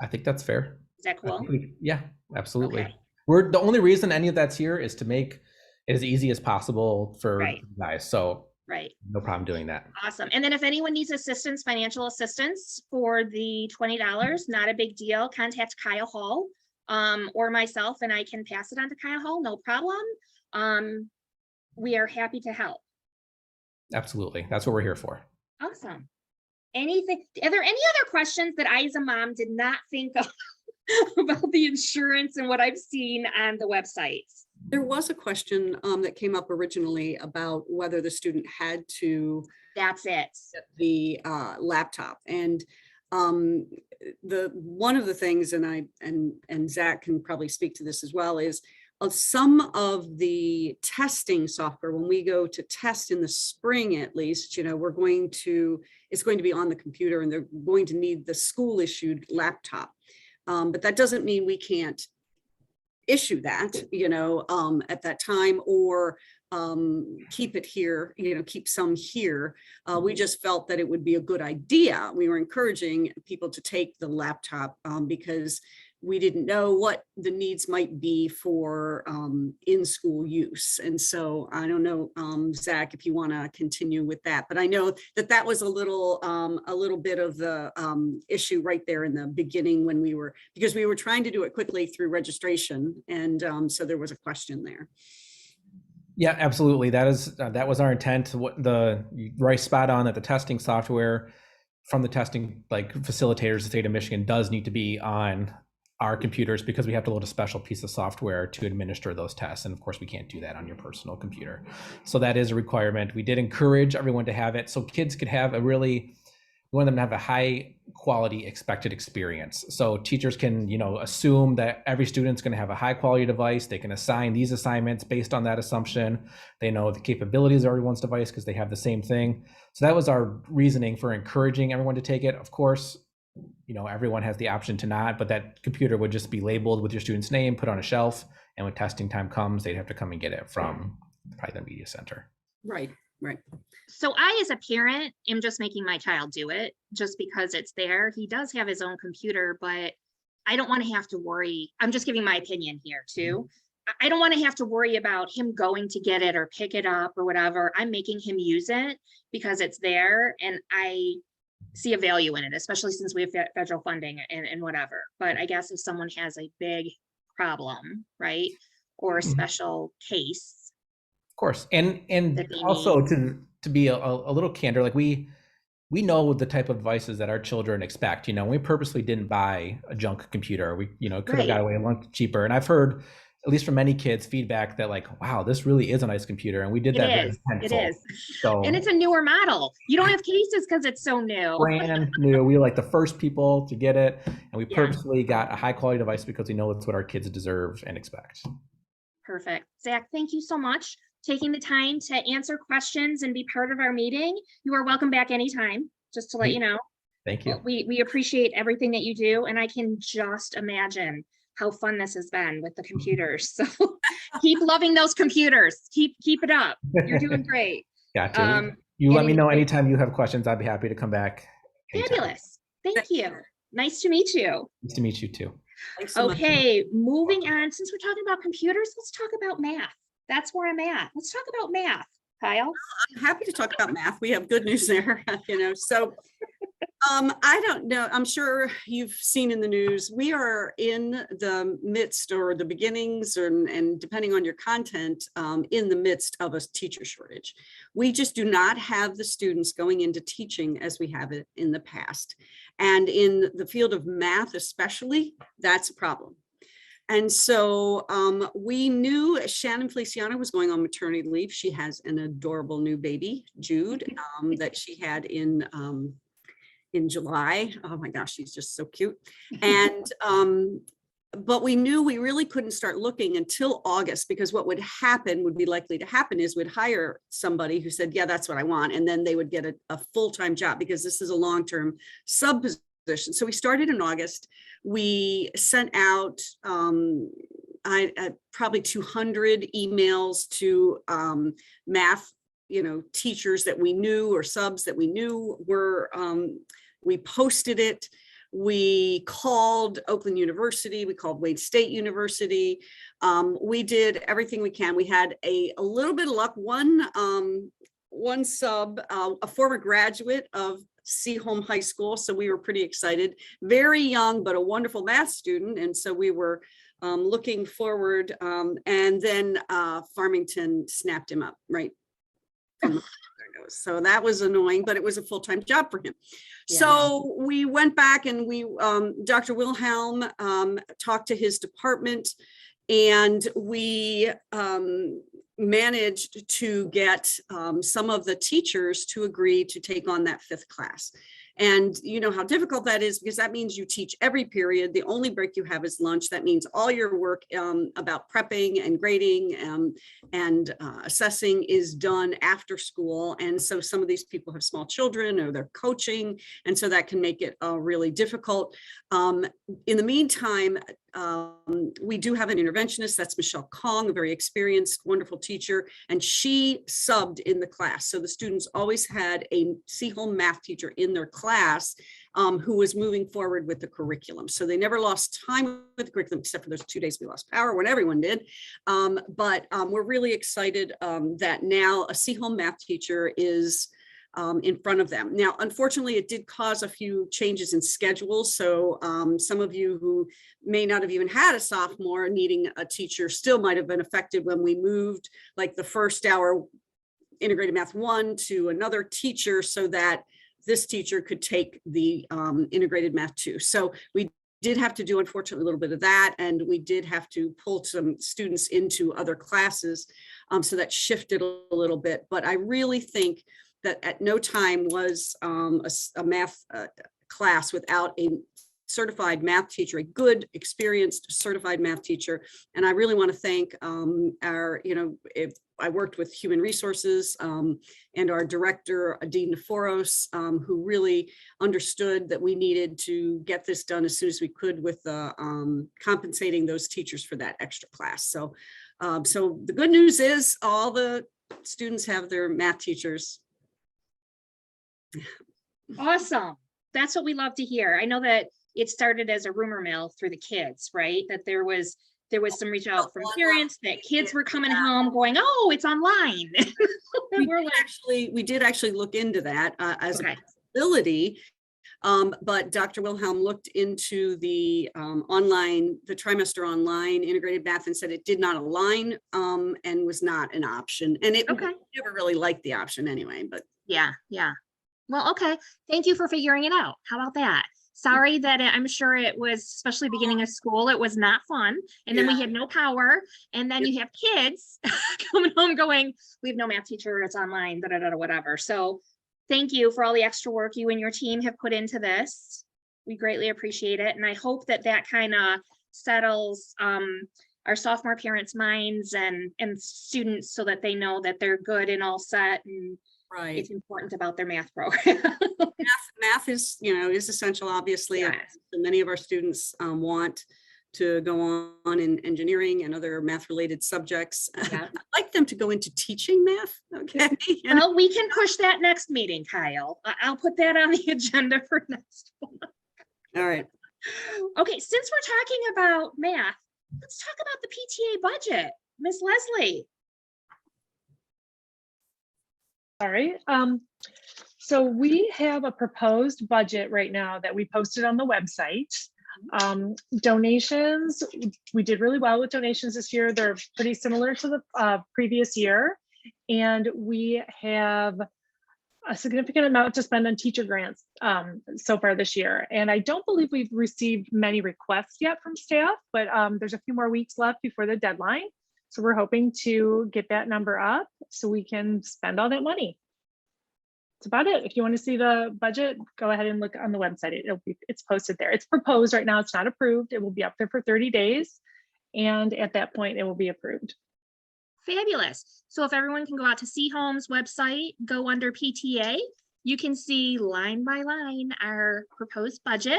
Speaker 11: I think that's fair.
Speaker 1: Is that cool?
Speaker 11: Yeah, absolutely.
Speaker 1: Okay.
Speaker 11: We're the only reason any of that's here is to make it as easy as possible for you guys. So no problem doing that.
Speaker 1: Awesome. And then if anyone needs assistance, financial assistance for the $20, not a big deal. Contact Kyle Hall or myself, and I can pass it on to Kyle Hall. No problem. We are happy to help.
Speaker 11: Absolutely. That's what we're here for.
Speaker 1: Awesome. Anything, are there any other questions that I as a mom did not think of about the insurance and what I've seen on the websites?
Speaker 5: There was a question that came up originally about whether the student had to
Speaker 1: get
Speaker 5: the laptop, and one of the things, and Zach can probably speak to this as well, is some of the testing software, when we go to test in the spring, at least, it's going to be on the computer, and they're going to need the school issued laptop. But that doesn't mean we can't issue that, at that time, or keep it here, keep some here. We just felt that it would be a good idea. We were encouraging people to take the laptop because we didn't know what the needs might be for in-school use. And so I don't know, Zach, if you want to continue with that, but I know that was a little bit of the issue right there in the beginning because we were trying to do it quickly through registration. And so there was a question there.
Speaker 11: Yeah, absolutely. That was our intent. You're right, spot on that the testing software from the testing facilitators, the state of Michigan, does need to be on our computers, because we have to load a special piece of software to administer those tests. And of course, we can't do that on your personal computer. So that is a requirement. We did encourage everyone to have it so kids could have a really We want them to have a high quality expected experience. So teachers can, assume that every student's going to have a high quality device. They can assign these assignments based on that assumption. They know the capabilities of everyone's device because they have the same thing. So that was our reasoning for encouraging everyone to take it. Of course, everyone has the option to not, but that computer would just be labeled with your student's name, put on a shelf, and when testing time comes, they'd have to come and get it from probably the media center.
Speaker 5: Right, right.
Speaker 1: So I, as a parent, am just making my child do it just because it's there. He does have his own computer, but I don't want to have to worry. I'm just giving my opinion here too. I don't want to have to worry about him going to get it or pick it up or whatever. I'm making him use it because it's there, and I see a value in it, especially since we have federal funding and whatever. But I guess if someone has a big problem, right, or a special case,
Speaker 11: of course, and also to be a little candor, like we know the type of devices that our children expect. We purposely didn't buy a junk computer. We could have got away a lot cheaper. And I've heard, at least from many kids, feedback that like, wow, this really is a nice computer, and we did that.
Speaker 1: It is.
Speaker 11: So,
Speaker 1: and it's a newer model. You don't have cases because it's so new.
Speaker 11: Brand new. We were like the first people to get it, and we purposely got a high quality device because we know it's what our kids deserve and expect.
Speaker 1: Perfect. Zach, thank you so much for taking the time to answer questions and be part of our meeting. You are welcome back anytime, just to let you know.
Speaker 11: Thank you.
Speaker 1: We appreciate everything that you do, and I can just imagine how fun this has been with the computers. So keep loving those computers. Keep it up. You're doing great.
Speaker 11: Gotcha. You let me know anytime you have questions. I'd be happy to come back. Anytime.
Speaker 1: Fabulous. Thank you. Nice to meet you.
Speaker 11: Nice to meet you too.
Speaker 1: Okay, moving on. Since we're talking about computers, let's talk about math. That's where I'm at. Let's talk about math. Kyle?
Speaker 5: I'm happy to talk about math. We have good news there, so I don't know. I'm sure you've seen in the news, we are in the midst, or the beginnings, and depending on your content, in the midst of a teacher shortage. We just do not have the students going into teaching as we have it in the past. And in the field of math especially, that's a problem. And so we knew Shannon Feliciano was going on maternity leave. She has an adorable new baby, Jude, that she had in July. Oh my gosh, she's just so cute. And but we knew we really couldn't start looking until August, because what would be likely to happen is we'd hire somebody who said, yeah, that's what I want. And then they would get a full-time job, because this is a long-term sub position. So we started in August. We sent out probably 200 emails to math, teachers that we knew, or subs that we knew were, we posted it. We called Oakland University, we called Wayne State University. We did everything we can. We had a little bit of luck. One sub, a former graduate of Seaholm High School, so we were pretty excited. Very young, but a wonderful math student, and so we were looking forward. And then Farmington snapped him up, right? So that was annoying, but it was a full-time job for him. Yeah. So we went back and we, Dr. Wilhelm talked to his department, and we managed to get some of the teachers to agree to take on that 5th class. And you know how difficult that is, because that means you teach every period. The only break you have is lunch. That means all your work about prepping and grading and assessing is done after school. And so some of these people have small children, or they're coaching. And so that can make it really difficult. In the meantime, we do have an interventionist. That's Michelle Kong, a very experienced, wonderful teacher, and she subbed in the class. So the students always had a Seaholm math teacher in their class who was moving forward with the curriculum. So they never lost time with the curriculum, except for those 2 days we lost power when everyone did. But we're really excited that now a Seaholm math teacher is in front of them. Now, unfortunately, it did cause a few changes in schedules. So some of you who may not have even had a sophomore needing a teacher still might have been affected when we moved like the first hour integrated math 1 to another teacher, so that this teacher could take the integrated math 2. So we did have to do, unfortunately, a little bit of that. And we did have to pull some students into other classes. So that shifted a little bit. But I really think that at no time was a math class without a certified math teacher, a good, experienced, certified math teacher. And I really want to thank our, I worked with human resources and our director, Dean DeForos, who really understood that we needed to get this done as soon as we could with compensating those teachers for that extra class. So, so the good news is all the students have their math teachers.
Speaker 1: Awesome. That's what we love to hear. I know that it started as a rumor mill through the kids, right? That there was some reach out from parents that kids were coming home going, oh, it's online.
Speaker 5: We did actually look into that as a possibility. But Dr. Wilhelm looked into the the trimester online integrated math and said it did not align and was not an option. And it never really liked the option anyway, but.
Speaker 1: Yeah. Well, okay. Thank you for figuring it out. How about that? Sorry that I'm sure it was, especially beginning of school, it was not fun. And then we had no power. And then you have kids coming home going, we have no math teacher, it's online, whatever. So thank you for all the extra work you and your team have put into this. We greatly appreciate it. And I hope that that kind of settles our sophomore parents' minds and students so that they know that they're good and all set and it's important about their math program.
Speaker 5: Math is, is essential, obviously. Many of our students want to go on in engineering and other math related subjects. I'd like them to go into teaching math. Okay.
Speaker 1: Well, we can push that next meeting, Kyle. I'll put that on the agenda for next one.
Speaker 5: All right.
Speaker 1: Okay, since we're talking about math, let's talk about the PTA budget. Ms. Leslie.
Speaker 10: All right. So we have a proposed budget right now that we posted on the website. Donations, we did really well with donations this year. They're pretty similar to the previous year. And we have a significant amount to spend on teacher grants so far this year. And I don't believe we've received many requests yet from staff, but there's a few more weeks left before the deadline. So we're hoping to get that number up so we can spend all that money. That's about it. If you want to see the budget, go ahead and look on the website. It's posted there. It's proposed right now. It's not approved. It will be up there for 30 days. And at that point, it will be approved.
Speaker 1: Fabulous. So if everyone can go out to Seaholm's website, go under PTA, you can see line by line our proposed budget.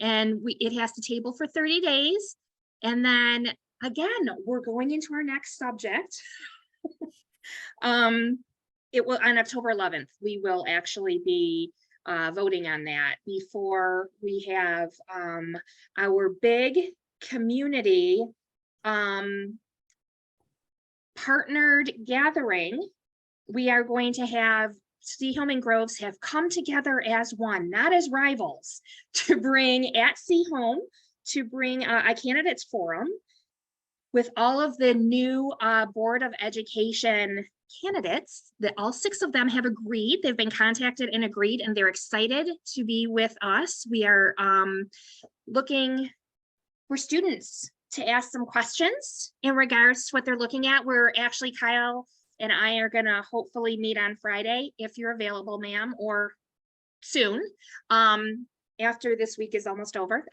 Speaker 1: And it has to table for 30 days. And then again, we're going into our next subject. It will on October 11th, we will actually be voting on that before we have our big community partnered gathering. We are going to have Seaholm and Groves have come together as one, not as rivals, to bring at Seaholm to bring a candidates forum with all of the new Board of Education candidates that all 6 of them have agreed. They've been contacted and agreed, and they're excited to be with us. We are looking for students to ask some questions in regards to what they're looking at. We're actually, Kyle and I are gonna hopefully meet on Friday, if you're available, ma'am, or soon, after this week is almost over,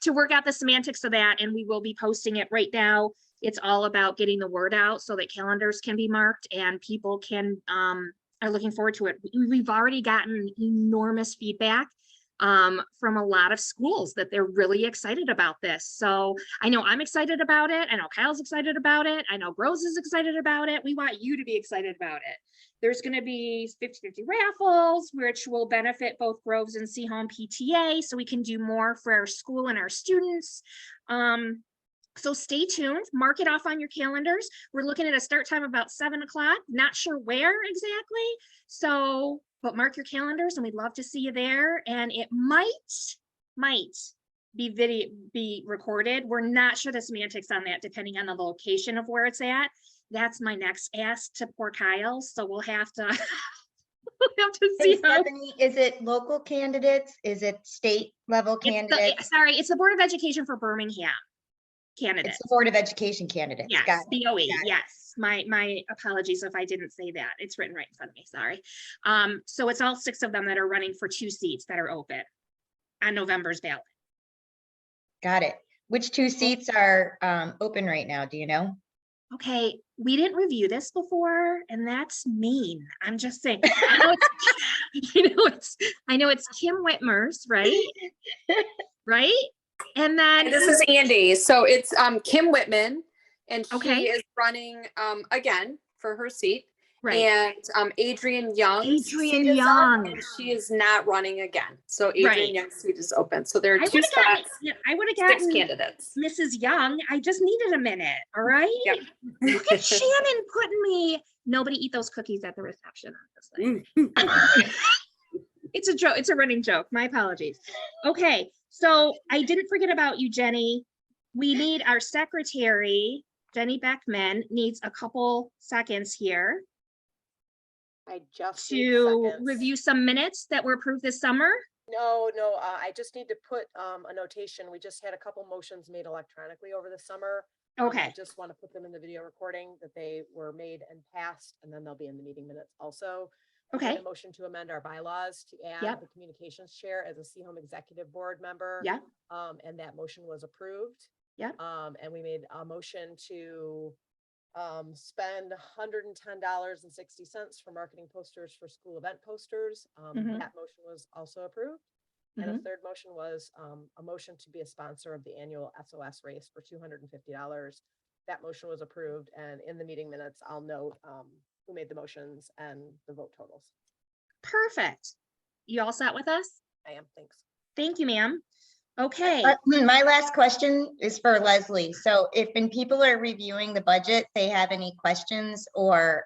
Speaker 1: to work out the semantics of that. And we will be posting it right now. It's all about getting the word out so that calendars can be marked and people can are looking forward to it. We've already gotten enormous feedback from a lot of schools that they're really excited about this. So I know I'm excited about it. I know Kyle's excited about it. I know Rose is excited about it. We want you to be excited about it. There's going to be 50-50 raffles, which will benefit both Groves and Seaholm PTA, so we can do more for our school and our students. So stay tuned, mark it off on your calendars. We're looking at a start time about 7 o'clock, not sure where exactly. So, but mark your calendars and we'd love to see you there. And it might be recorded. We're not sure the semantics on that, depending on the location of where it's at. That's my next ask to poor Kyle. So we'll have to, we'll have to see.
Speaker 4: Stephanie, is it local candidates? Is it state level candidates?
Speaker 1: Sorry, it's the Board of Education for Birmingham. candidates.
Speaker 4: It's the Board of Education candidates.
Speaker 1: Yes,
Speaker 4: Got it.
Speaker 1: BOE,
Speaker 4: Got it.
Speaker 1: yes. My apologies if I didn't say that. It's written right in front of me, sorry. So it's all 6 of them that are running for 2 seats that are open on November's ballot.
Speaker 4: Got it. Which 2 seats are open right now? Do you know?
Speaker 1: Okay, we didn't review this before, and that's mean. I'm just saying. I know it's Kim Whitmer's, right? Right? And then
Speaker 12: This is Andy. So it's Kim Whitman, and
Speaker 1: Okay.
Speaker 12: she is running again for her seat.
Speaker 1: right.
Speaker 12: And Adrian Young's
Speaker 1: Adrian
Speaker 12: seat is up,
Speaker 1: Young.
Speaker 12: and she is not running again. So Adrian
Speaker 1: Right.
Speaker 12: Young's seat is open. So there are
Speaker 1: I
Speaker 12: 2
Speaker 1: would have gotten,
Speaker 12: spots,
Speaker 1: I would
Speaker 12: 6
Speaker 1: have gotten
Speaker 12: candidates.
Speaker 1: Mrs. Young. I just needed a minute. All right.
Speaker 12: Yep.
Speaker 1: Look at Shannon putting me. Nobody eat those cookies at the reception. Honestly. It's a joke. It's a running joke. My apologies. Okay. So I didn't forget about you, Jenny. We need our secretary, Jenny Beckman, needs a couple seconds here
Speaker 13: I just need
Speaker 1: to
Speaker 13: seconds.
Speaker 1: review some minutes that were approved this summer.
Speaker 13: No, I just need to put a notation. We just had a couple motions made electronically over the summer. I
Speaker 1: Okay.
Speaker 13: just want to put them in the video recording that they were made and passed, and then they'll be in the meeting minutes also. We made
Speaker 1: Okay.
Speaker 13: a motion to amend our bylaws to add
Speaker 1: Yep.
Speaker 13: the communications chair as a Seaholm executive board member.
Speaker 1: Yeah.
Speaker 13: And that motion was approved.
Speaker 1: Yep.
Speaker 13: And we made a motion to spend $110.60 for marketing posters for school event posters.
Speaker 1: Mhm.
Speaker 13: That motion was also approved. And a third motion was a motion to be a sponsor of the annual SOS race for $250. That motion was approved, and in the meeting minutes, I'll note who made the motions and the vote totals.
Speaker 1: Perfect. You all set with us?
Speaker 13: I am, thanks.
Speaker 1: Thank you, ma'am. Okay.
Speaker 4: My last question is for Leslie. So if when people are reviewing the budget, they have any questions or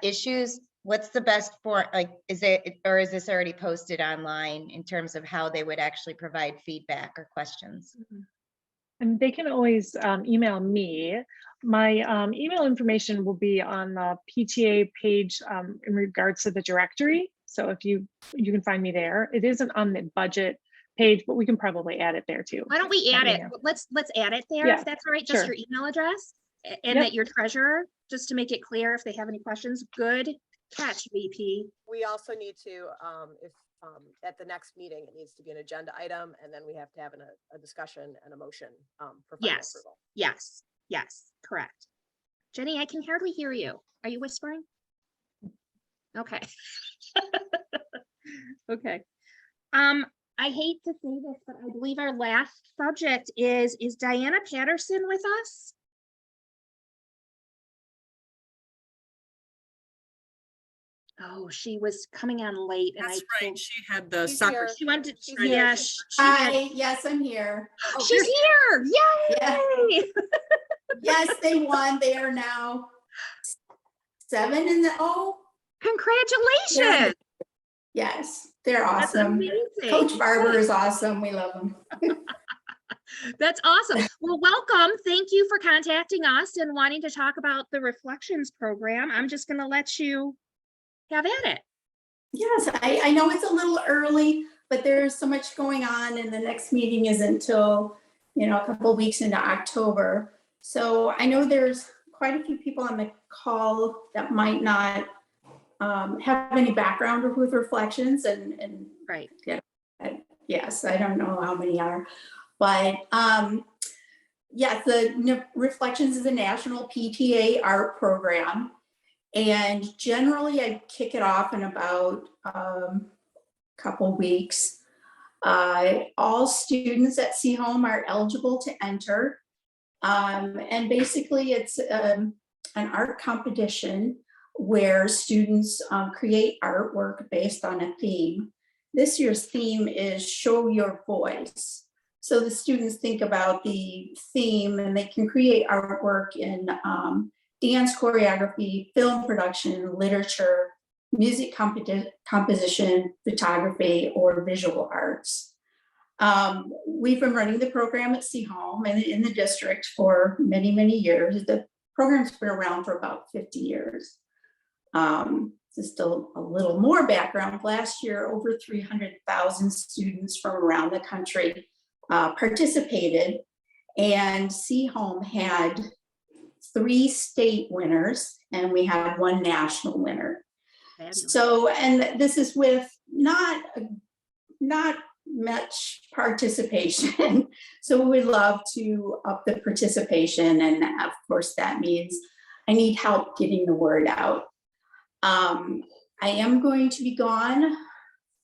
Speaker 4: issues, what's the best for, like, is this already posted online in terms of how they would actually provide feedback or questions?
Speaker 10: And they can always email me. My email information will be on the PTA page in regards to the directory. So if you can find me there. It isn't on the budget page, but we can probably add it there too.
Speaker 1: Why don't we add it?
Speaker 10: Yeah.
Speaker 1: Let's add it there,
Speaker 10: Yeah,
Speaker 1: if that's all right, just
Speaker 10: sure.
Speaker 1: your email address and
Speaker 10: Yep.
Speaker 1: that your treasurer, just to make it clear if they have any questions. Good catch, VP.
Speaker 13: We also need to, if at the next meeting, it needs to be an agenda item, and then we have to have a discussion and a motion for final
Speaker 1: Yes,
Speaker 13: approval.
Speaker 1: yes, yes, correct. Jenny, I can hardly hear you. Are you whispering? Okay. Okay. I hate to say this, but I believe our last subject is Diana Patterson with us? Oh, she was coming on late and
Speaker 5: That's
Speaker 1: I
Speaker 5: right.
Speaker 1: think
Speaker 5: She had the
Speaker 13: She's
Speaker 5: soccer.
Speaker 13: here.
Speaker 1: she wanted
Speaker 13: She's
Speaker 1: to,
Speaker 13: here.
Speaker 1: yeah, she had,
Speaker 14: Hi, yes, I'm here.
Speaker 1: oh, she's here. Yay!
Speaker 14: Yes, they won. They are now 7-0.
Speaker 1: Congratulations.
Speaker 14: Yes, they're
Speaker 1: That's
Speaker 14: awesome.
Speaker 1: amazing.
Speaker 14: Coach Barber is awesome. We love him.
Speaker 1: That's awesome. Well, welcome. Thank you for contacting us and wanting to talk about the Reflections program. I'm just going to let you have at it.
Speaker 14: Yes, I know it's a little early, but there's so much going on, and the next meeting is until, a couple of weeks into October. So I know there's quite a few people on the call that might not have any background with Reflections, and
Speaker 1: Right.
Speaker 14: yes, I don't know how many are, but yes, the Reflections is a national PTA art program. And generally I kick it off in about a couple weeks. All students at Seaholm are eligible to enter. And basically it's an art competition where students create artwork based on a theme. This year's theme is Show Your Voice. So the students think about the theme and they can create artwork in dance choreography, film production, literature, music composition, photography, or visual arts. We've been running the program at Seaholm and in the district for many, many years. The program's been around for about 50 years. Just a little more background. Last year, over 300,000 students from around the country participated. And Seaholm had 3 state winners and we had 1 national winner.
Speaker 1: Fabulous.
Speaker 14: So, and this is with not much participation. So we would love to up the participation. And of course that means I need help getting the word out. I am going to be gone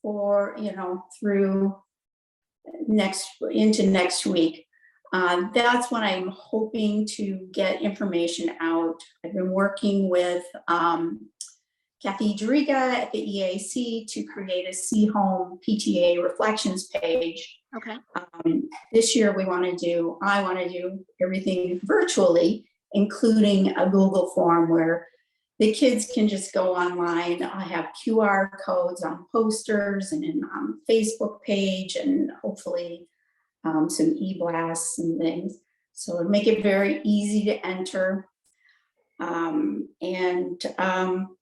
Speaker 14: for, through into next week. That's when I'm hoping to get information out. I've been working with Kathy Doriga at the EAC to create a Seaholm PTA Reflections page.
Speaker 1: Okay.
Speaker 14: This year I want to do everything virtually, including a Google form where the kids can just go online. I have QR codes on posters and on Facebook page, and hopefully some e-blasts and things. So it'll make it very easy to enter.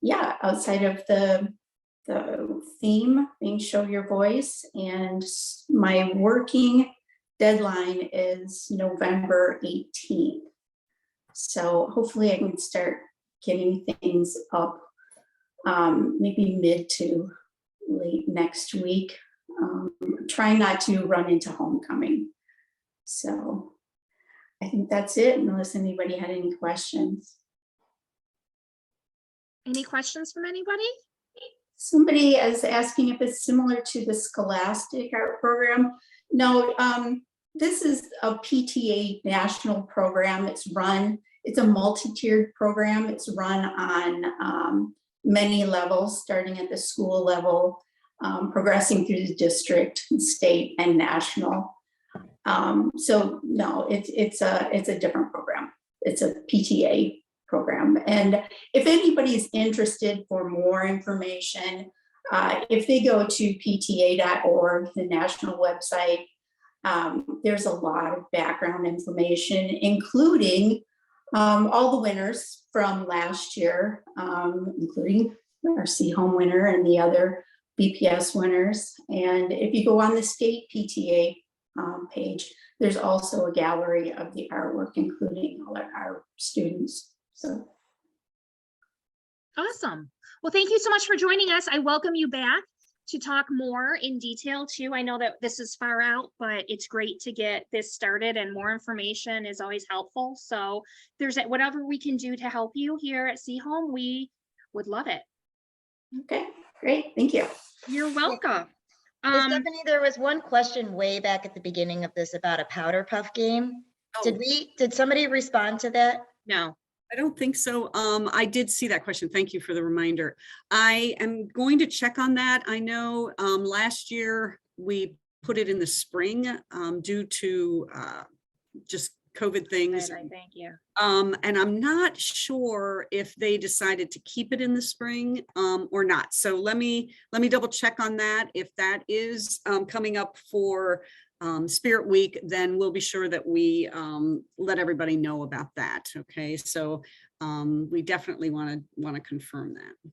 Speaker 14: Yeah, outside of the theme being show your voice, and my working deadline is November 18th. So hopefully I can start getting things up maybe mid to late next week. Trying not to run into homecoming. So I think that's it, unless anybody had any questions.
Speaker 1: Any questions from anybody?
Speaker 14: Somebody is asking if it's similar to the Scholastic art program. No, this is a PTA national program. It's a multi-tiered program. It's run on many levels, starting at the school level, progressing through the district, state, and national. So no, it's a different program. It's a PTA program. And if anybody's interested for more information, if they go to pta.org, the national website, there's a lot of background information, including all the winners from last year, including our Seaholm winner and the other BPS winners. And if you go on the state PTA page, there's also a gallery of the artwork, including all our students. So
Speaker 1: awesome. Well, thank you so much for joining us. I welcome you back to talk more in detail too. I know that this is far out, but it's great to get this started, and more information is always helpful. So there's whatever we can do to help you here at Seaholm, we would love it.
Speaker 14: Okay, great. Thank you.
Speaker 1: You're welcome.
Speaker 4: Stephanie, there was one question way back at the beginning of this about a powder puff game.
Speaker 5: Oh.
Speaker 4: Did somebody respond to that?
Speaker 1: No.
Speaker 5: I don't think so. I did see that question. Thank you for the reminder. I am going to check on that. I know last year we put it in the spring due to just COVID things.
Speaker 1: Thank you.
Speaker 5: And I'm not sure if they decided to keep it in the spring or not. So let me double check on that. If that is coming up for Spirit Week, then we'll be sure that we let everybody know about that. Okay, so we definitely want to confirm that.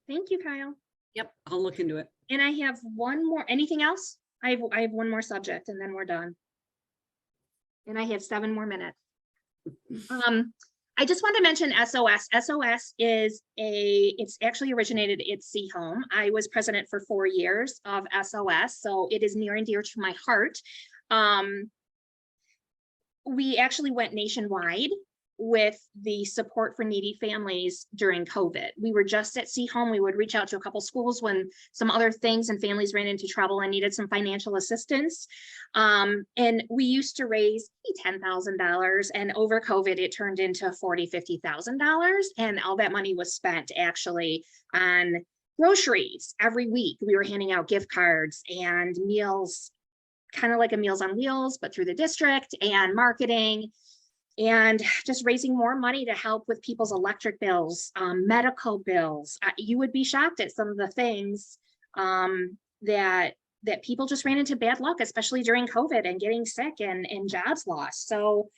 Speaker 1: Thank you, Kyle.
Speaker 5: Yep, I'll look into it.
Speaker 1: And I have one more. Anything else? I have one more subject, and then we're done. And I have 7 more minutes. I just want to mention SOS. SOS is it's actually originated at Seaholm. I was president for 4 years of SOS, so it is near and dear to my heart. We actually went nationwide with the support for needy families during COVID. We were just at Seaholm. We would reach out to a couple schools when some other things and families ran into trouble and needed some financial assistance. And we used to raise $10,000, and over COVID, it turned into $40,000, $50,000. And all that money was spent actually on groceries. Every week we were handing out gift cards and meals, kind of like a Meals on Wheels, but through the district, and marketing, and just raising more money to help with people's electric bills, medical bills. You would be shocked at some of the things that people just ran into bad luck, especially during COVID and getting sick and jobs lost. So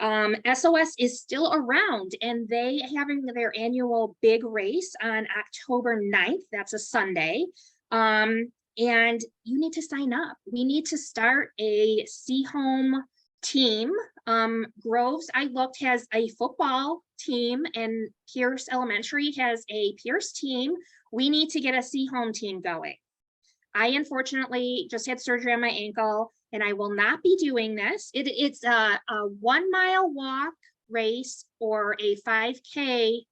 Speaker 1: SOS is still around, and they having their annual big race on October 9th. That's a Sunday. And you need to sign up. We need to start a Seaholm team Groves, I looked, has a football team, and Pierce Elementary has a Pierce team. We need to get a Seaholm team going. I unfortunately just had surgery on my ankle, and I will not be doing this. It's a 1 mile walk race or a 5K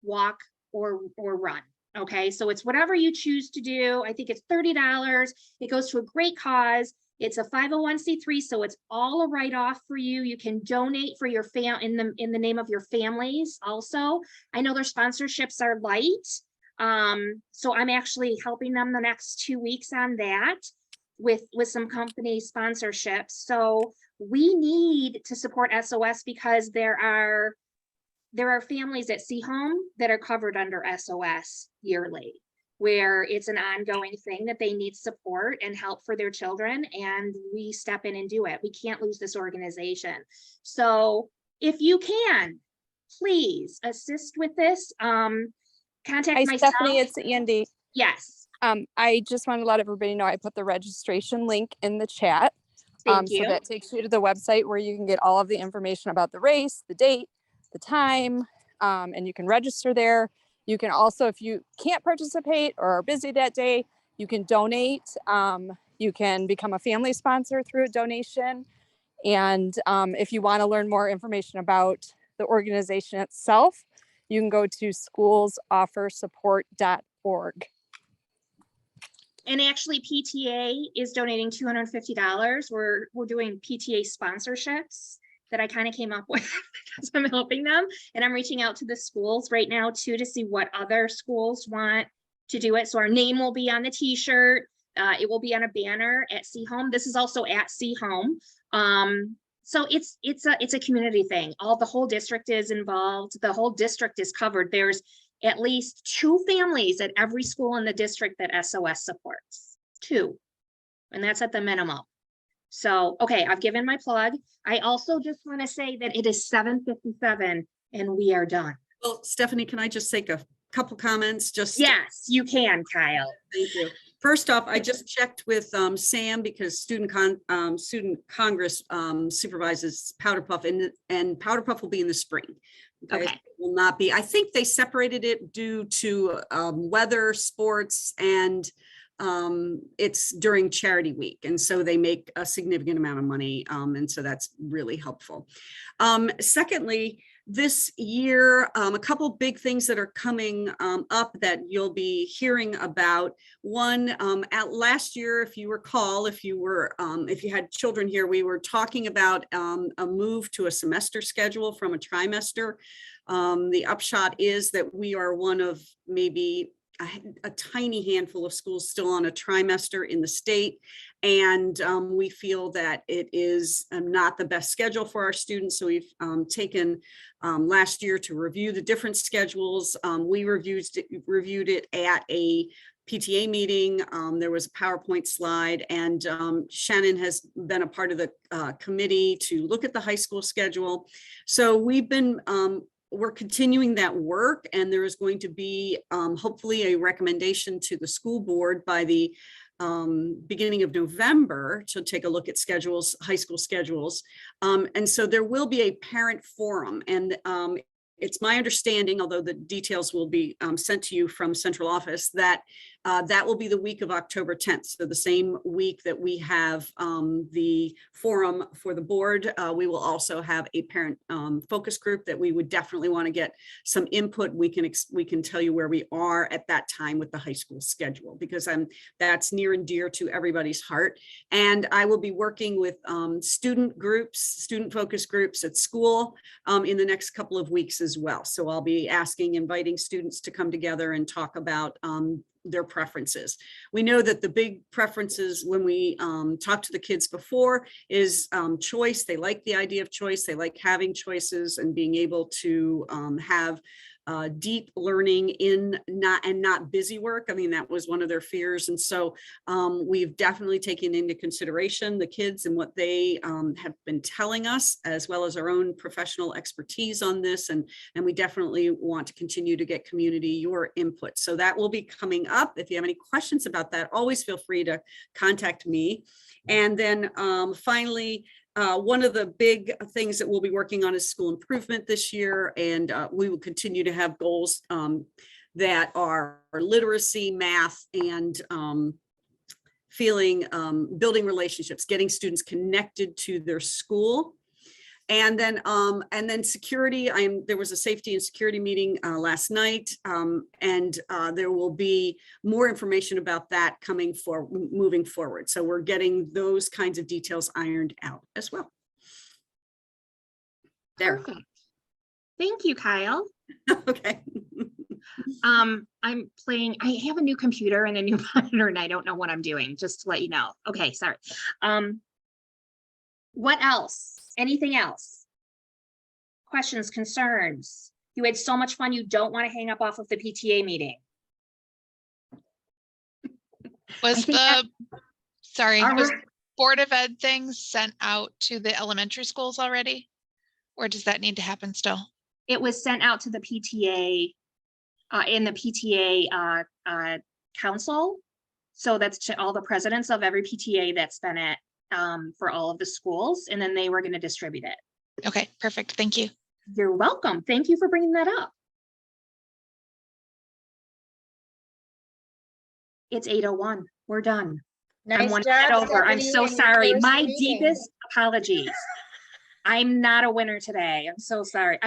Speaker 1: walk or run. Okay, so it's whatever you choose to do. I think it's $30. It goes to a great cause. It's a 501c3, so it's all a write-off for you. You can donate for your in the name of your families also. I know their sponsorships are light. So I'm actually helping them the next 2 weeks on that with some company sponsorships. So we need to support SOS because there are families at Seaholm that are covered under SOS yearly, where it's an ongoing thing that they need support and help for their children, and we step in and do it. We can't lose this organization. So if you can, please assist with this. Contact
Speaker 15: Hi,
Speaker 1: myself.
Speaker 15: Stephanie, it's Andy.
Speaker 1: Yes.
Speaker 15: I just want to let everybody know I put the registration link in the chat.
Speaker 1: Thank you.
Speaker 15: So that takes you to the website where you can get all of the information about the race, the date, the time, and you can register there. You can also, if you can't participate or are busy that day, you can donate. You can become a family sponsor through a donation. And if you want to learn more information about the organization itself, you can go to schoolsoffersupport.org.
Speaker 1: And actually PTA is donating $250. We're doing PTA sponsorships that I kind of came up with because I'm helping them. And I'm reaching out to the schools right now too, to see what other schools want to do it. So our name will be on the t-shirt. It will be on a banner at Seaholm. This is also at Seaholm. So it's a community thing. The whole district is involved. The whole district is covered. There's at least 2 families at every school in the district that SOS supports. 2, and that's at the minimum. So, okay, I've given my plug. I also just want to say that it is 7:57 and we are done.
Speaker 5: Well, Stephanie, can I just take a couple comments?
Speaker 1: Yes, you can, Kyle.
Speaker 5: Thank you. First off, I just checked with Sam because Student Congress supervises Powder Puff, and Powder Puff will be in the spring. Okay. It will not be. I think they separated it due to weather, sports, and it's during charity week. And so they make a significant amount of money. And so that's really helpful. Secondly, this year, a couple big things that are coming up that you'll be hearing about. One, last year, if you recall, if you had children here, we were talking about a move to a semester schedule from a trimester. The upshot is that we are one of maybe a tiny handful of schools still on a trimester in the state. And we feel that it is not the best schedule for our students. So we've taken last year to review the different schedules. We reviewed it at a PTA meeting. There was a PowerPoint slide, and Shannon has been a part of the committee to look at the high school schedule. So we're continuing that work, and there is going to be hopefully a recommendation to the school board by the beginning of November to take a look at schedules, high school schedules. And so there will be a parent forum, and it's my understanding, although the details will be sent to you from central office, that that will be the week of October 10th. So the same week that we have the forum for the board, we will also have a parent focus group that we would definitely want to get some input. We can tell you where we are at that time with the high school schedule, because that's near and dear to everybody's heart. And I will be working with student groups, student focus groups at school in the next couple of weeks as well. So I'll be inviting students to come together and talk about their preferences. We know that the big preferences when we talk to the kids before is choice. They like the idea of choice. They like having choices and being able to have deep learning in not busy work. I mean, that was one of their fears. And so we've definitely taken into consideration the kids and what they have been telling us, as well as our own professional expertise on this. And we definitely want to continue to get your input. So that will be coming up. If you have any questions about that, always feel free to contact me. And then finally, One of the big things that we'll be working on is school improvement this year, and we will continue to have goals that are literacy, math, and building relationships, getting students connected to their school. And then security. There was a safety and security meeting last night, and there will be more information about that moving forward. So we're getting those kinds of details ironed out as well. There.
Speaker 1: Perfect. Thank you, Kyle.
Speaker 5: Okay.
Speaker 1: I have a new computer and a new monitor, and I don't know what I'm doing, just to let you know. Okay, sorry. What else? Anything else? Questions, concerns? You had so much fun, you don't want to hang up off of the PTA meeting.
Speaker 16: Was
Speaker 1: Our-
Speaker 16: was Board of Ed things sent out to the elementary schools already? Or does that need to happen still?
Speaker 1: It was sent out to the PTA in the PTA council. So that's to all the presidents of every PTA that's been at for all of the schools, and then they were going to distribute it.
Speaker 16: Okay, perfect. Thank you.
Speaker 1: You're welcome. Thank you for bringing that up. It's 8:01. We're done. I'm
Speaker 4: Nice
Speaker 1: 1
Speaker 4: job,
Speaker 1: minute over. I'm
Speaker 4: Stephanie,
Speaker 1: so
Speaker 4: in your
Speaker 1: sorry.
Speaker 4: first
Speaker 1: My
Speaker 4: meeting.
Speaker 1: deepest apologies. I'm not a winner today. I'm so sorry.